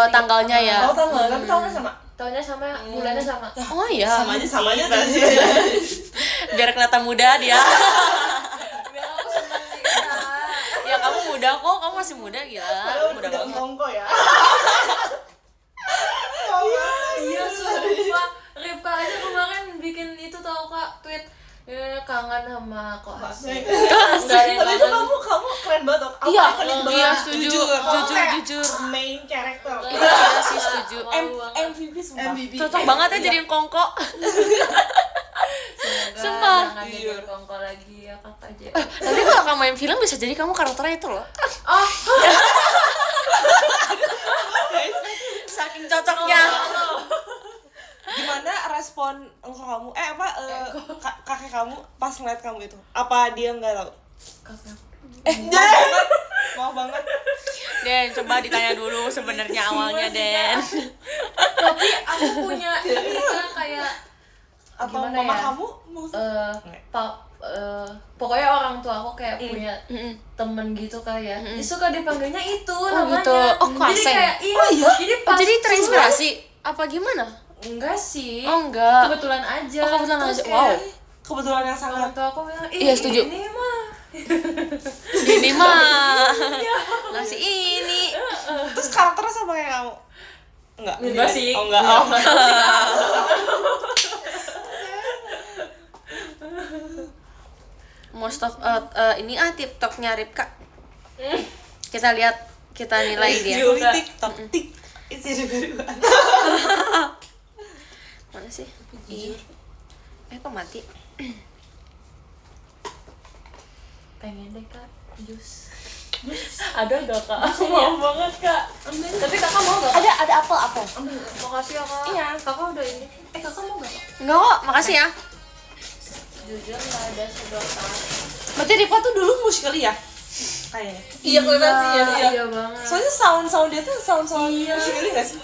Tanggalnya ya. Oh tanggal, tapi tahunnya sama. tahunnya sama, bulannya sama. Oh iya. Sama aja tadi. Biar kelihatan muda dia. Biar aku seneng nih Kak. Ya kamu muda kok, kamu masih muda gila. Muda banget. Kongko ya. Iya sumpah. Ripka aja kemarin bikin itu tau kak, tweet kangen sama kok asik. Tapi itu kamu keren banget dong. Aku ikonik banget. Iya setuju. Kamu kayak Jujur. main character. Iya sih setuju. MVP sumpah. Cocok banget ya jadiin kongko. Sumpah. Jangan jadi kongko lagi ya kak aja. Nanti kalau kamu main film bisa jadi kamu karakternya itu loh. Oh, Saking cocoknya. Gimana respon engkau kamu? Kakek kamu pas ngeliat kamu itu? Apa dia nggak tahu? kakak. Maaf banget. Den, coba ditanya dulu sebenarnya awalnya Den. Tapi aku punya ini kan kayak Apa gimana mama ya? kamu? pokoknya orang tua aku kayak punya temen gitu kali ya. Dia suka dipanggilnya itu namanya. gitu. Oh, Jadi Kwaseng. kayak jadi Oh, pas jadi terinspirasi apa gimana? enggak sih. Oh, enggak. Kebetulan aja. Oh, kebetulan Terus aja. kayak Wow. Kebetulan yang sangat. orang tua aku bilang, Iya, setuju. Ini mah Ini mah ngasih ini. Terus karakternya sama kayak kamu? Enggak sih. Oh enggak. Oh. Most of ini TikToknya Ripka. Kita lihat, kita nilai dia. Juli TikTok. Isi juga. Mana sih? Kok mati? pengen deh kak jus. Ada gak kak? Aku mau banget kak. Tapi kakak mau gak? Ada apel. Makasih ya kak. Iya. Kakak udah ini. Kakak mau gak? Enggak kok, makasih ya. Jujur gak ada sedotan. Berarti Ripa tuh dulu musikali ya? Kayaknya. Iya kelihatan sih ya. Iya banget. Soalnya sound dia tuh sound musikali nggak sih?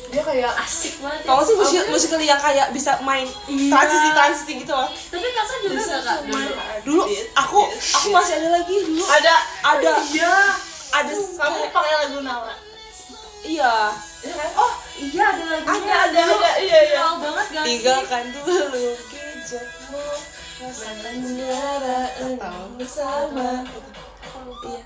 Dia kayak asik banget. Kalau sih musikali yang kayak bisa main transisi gitu loh. Tapi kakak juga gak kak? Dulu aku masih ada lagi dulu. Ada. Iya. Ada Kamu pakai lagu Nala. Iya. Oh iya ada lagunya. Ada. Iya. Viral banget gak sih? Tinggalkan dulu jejakmu. Rasakan menyara engkau bersama.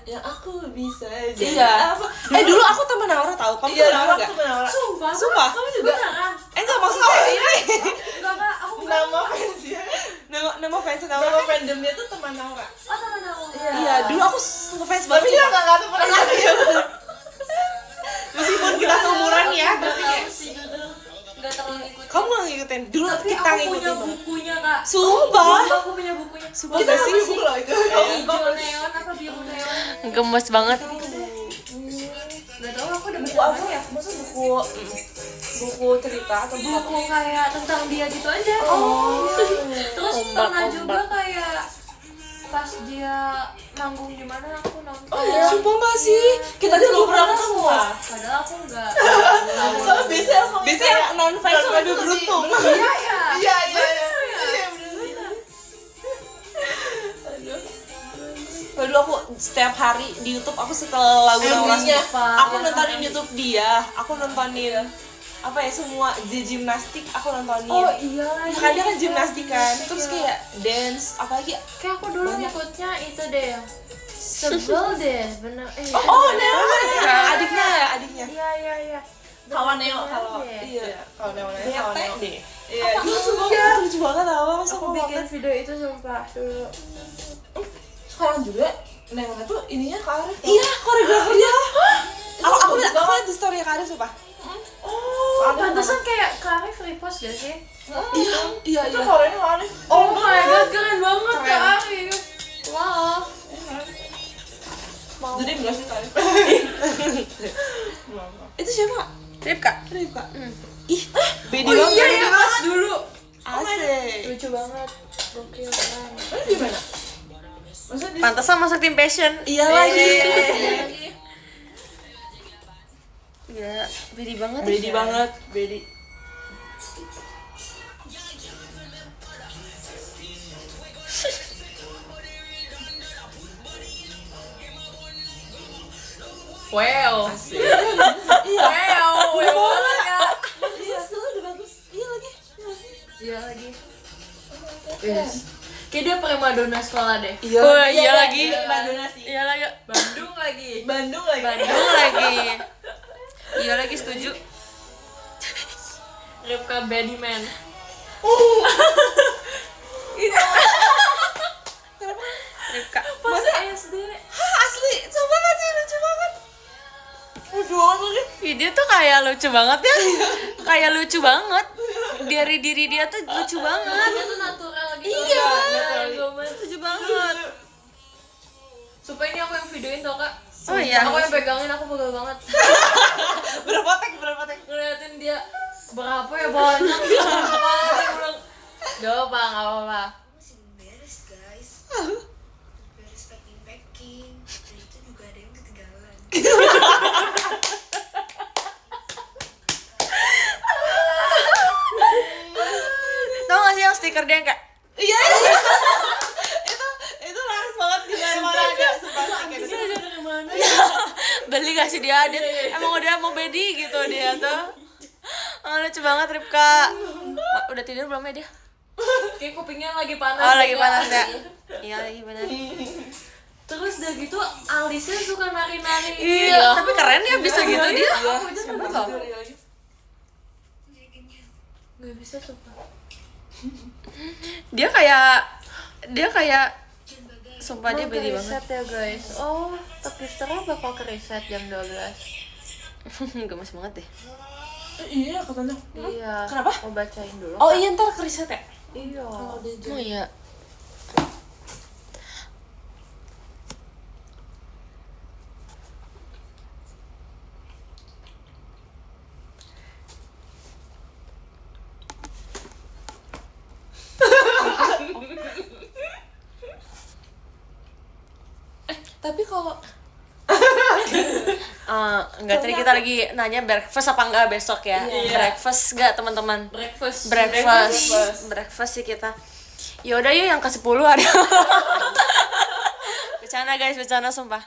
Yang aku bisa jadi Iya. apa? Dulu aku temen Naura tau. Kamu Iya, temen Naura aku nggak? temen Naura. Sumpah. Kamu juga? Beneran? Enggak maksudnya ini. Enggak kak, aku enggak. Nama fansnya, Nama fans Naura. nama fandomnya tuh teman Naura. Oh temen aku. Iya, dulu aku ngefans banget. Tapi dia sumpah. nggak temen aku. Meskipun kita seumuran ya, Aku tapi nggak kayak tahu sih, nggak terlalu ngikutin. kamu nggak ngikutin. Dulu Tapi kita aku punya ngikutin. bukunya kak. Sumpah. Aku punya bukunya. Sumpah Kita gak sih? buku loh itu. Hijau neon apa biru neon? Gemes banget. Gak tau aku udah Buku apa ya? Maksudnya buku cerita atau buku kayak tentang dia gitu aja. Terus pernah juga kayak pas dia manggung di mana aku nonton. Sumpah nggak sih? Kita juga pernah ketemu. Padahal aku enggak. Kalau Biasanya yang non fans sama lebih beruntung. Iya ya. Iya. Dulu aku setiap hari di YouTube aku setelah lagu Naura. MV-nya. Aku nontonin YouTube dia. Aku nontonin apa ya semua gimnastik aku nontonin. Oh iya lagi. Ya kan dia kan gimnastik kan. Terus kayak dance apalagi. Kayak aku dulu ngikutnya itu deh yang sebel deh bener. Oh, Naura. Adiknya. Iya. Kawan Neo kalau Iya. kalau Neo Bete kawan Neo. deh. Iya. Lucu banget apa Aku suka bikin banget. video itu sumpah dulu. Sekarang juga Neo tuh ininya ke Arif. Iya, koreografernya. Aku lihat di story Karif sumpah. Oh, pantesan kayak Karif repost gak sih? Iya. Itu Koreanya ke Arif. Oh my god, keren banget Kak Arif. Wow. Jadi enggak sih Arif. Itu siapa? Ripka. Ripka. Ih, beda Oh banget. iya ya pas dulu. Asik. Lucu banget. Gokil keren. Ini gimana? Maksudnya di Pantesan masuk tim passion. Iya lagi. Iya, bedi banget. Bedi banget, bedi. Wow. Iya. Wow, banget ya. Iya, sekarang udah bagus. Iya lagi. Iya lagi. Yes. Kayak dia primadona sekolah deh. Iya. Oh iya lagi. Bandung sih. Iya lagi. Bandung lagi. Bandung lagi. Bandung lagi. Iya lagi setuju. Ripka Bediman. Ripka. Pas SD. Hah, asli. Coba gak sih lucu banget. Lucu banget lagi. Ih, dia tuh kayak lucu banget ya. Kayak lucu banget. Dari diri dia tuh lucu banget. Dia tuh natural gitu. Iya. Gemes. Lucu banget. Supaya ini aku yang videoin tau kak. Oh iya. Aku yang pegangin, aku pegel banget. Berapa tek? Ngeliatin dia berapa ya banyak. Dia bilang, gak apa-apa. Masih belum beres guys, beres packing dan itu juga ada yang ketinggalan. stiker dia yang kayak Iya. itu laris banget di mana-mana ada sumpah stiker itu. beli gak sih dia emang udah mau bedi gitu dia tuh. Lucu banget Ripka. Udah tidur belum ya dia? Kayak kupingnya lagi panas. Oh lagi panas ya. Iya lagi panas. Terus udah gitu alisnya suka nari-nari. Iya. Tapi keren ya bisa gitu dia. Aku aja nggak bisa. Nggak bisa suka. Dia kayak sumpah dia bedi banget. Reset ya guys. Oh, Twisternya bakal ke reset jam 12. Gemes banget deh. Iya katanya. Iya. Kenapa? Mau bacain dulu. Oh iya ntar keriset ya. Iya. Kalau dia Oh iya. tapi kalau Enggak, tadi kita lagi nanya breakfast apa enggak besok ya. Breakfast enggak teman-teman? Breakfast sih kita. Yaudah yuk yang ke-10 ada. Bercanda guys, bercanda sumpah.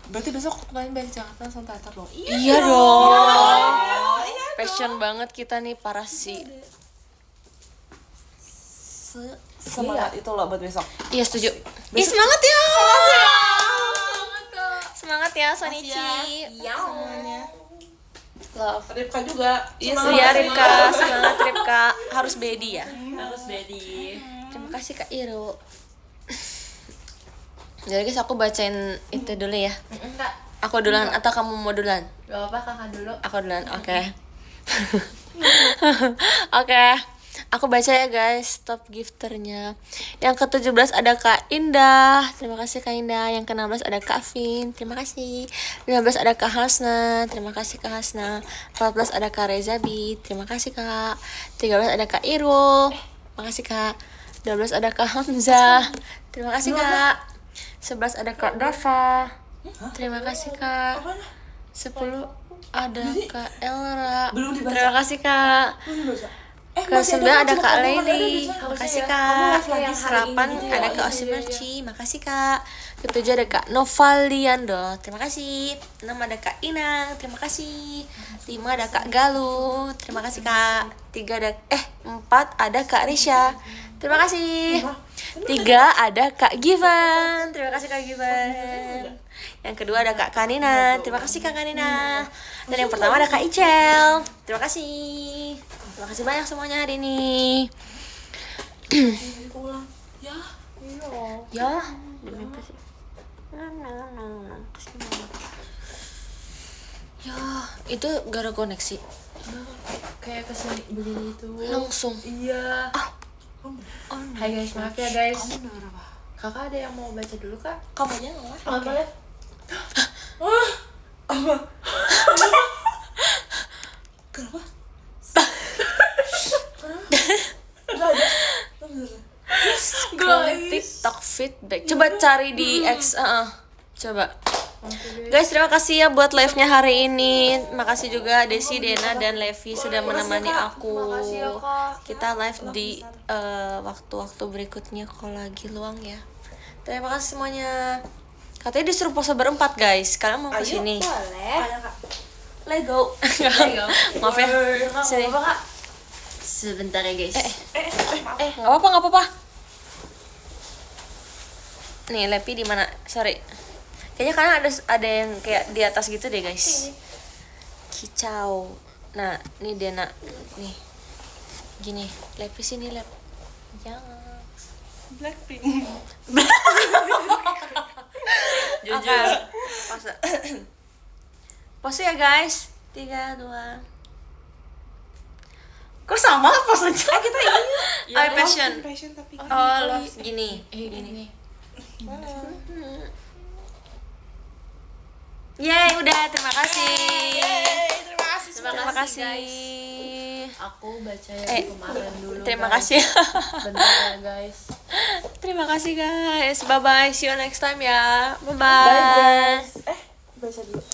berarti besok main balik Jakarta langsung teater dong. Iya dong. Passion banget kita nih para sih. Semangat itu loh buat besok. Iya setuju. Ih semangat ya. Semangat ya Sonichi. Semuanya. Love. Ripka juga. Iya Ripka, semangat Ripka. Harus bedi ya. Harus bedi. Terima kasih Kak Iro. Jadi guys aku bacain itu dulu ya. Enggak. Aku duluan atau kamu mau duluan? Gak apa-apa kakak dulu. Aku duluan, oke. Oke. Aku baca ya guys, top gifternya. Yang ke-17 ada Kak Indah. Terima kasih Kak Indah. Yang ke-16 ada Kak Vin. Terima kasih. 15 ada Kak Hasna. Terima kasih Kak Hasna. 14 ada Kak Rezabi. Terima kasih Kak. 13 ada Kak Irul. Terima kasih Kak. 12 ada Kak Hamzah. Terima kasih Kak. 11 ada Kak Dava. Terima kasih Kak. 10 ada Kak Elra. Terima kasih Kak. Ke-9 ada Kak Leli, makasih Kak. Ke-8 ada Kak Osimerci, makasih Kak. Ke-7 ada Kak Novaliando, terima kasih. 6 ada Kak Inang, terima kasih. 5 ada Kak Galuh, terima kasih Kak. 4 ada Kak Risha, terima kasih. 3 ada Kak Givan, terima kasih Kak Givan. Yang kedua ada Kak Kanina, terima kasih Kak Kanina. Dan yang pertama ada Kak Icel, terima kasih. Terima kasih banyak semuanya hari ini. Ya, demi apa sih? Ya, itu gara koneksi. Kayak kesini begini itu. Langsung. Iya. Hai guys, maaf ya guys. Kakak ada yang mau baca dulu kak? Kamu aja lah. Oke. Kenapa? Scrolling TikTok feedback. Coba cari di X. Coba. Guys, terima kasih ya buat live-nya hari ini. Makasih juga Desi, Dena, dan Levi sudah menemani aku. Makasih ya, Kak. Kita live di waktu-waktu berikutnya kalau lagi luang ya. Terima kasih semuanya. Katanya disuruh pose berempat guys. Kalian mau kesini? Boleh. Let's go. Maaf ya. Sini. Apa kak? Sebentar ya guys. Nggak apa-apa. Nih, Levi di mana? Sorry. Kayaknya kalian ada yang kayak di atas gitu deh guys. Kicau. Nah, ini Dena. Nih. Gini, Levi sini Lep. Jangan. Blackpink. Jujur. Pose. Pose ya guys. 3, 2. Kok sama posenya? Kita ini. I passion. Passion tapi. Oh, love gini. Gini. Yeay, udah. Terima kasih. Terima kasih. Terima kasih. Aku baca yang kemarin dulu. Terima guys. kasih. Bentar ya guys. Terima kasih guys. Bye bye. See you next time ya. Bye Bye bye. guys. Baca dulu.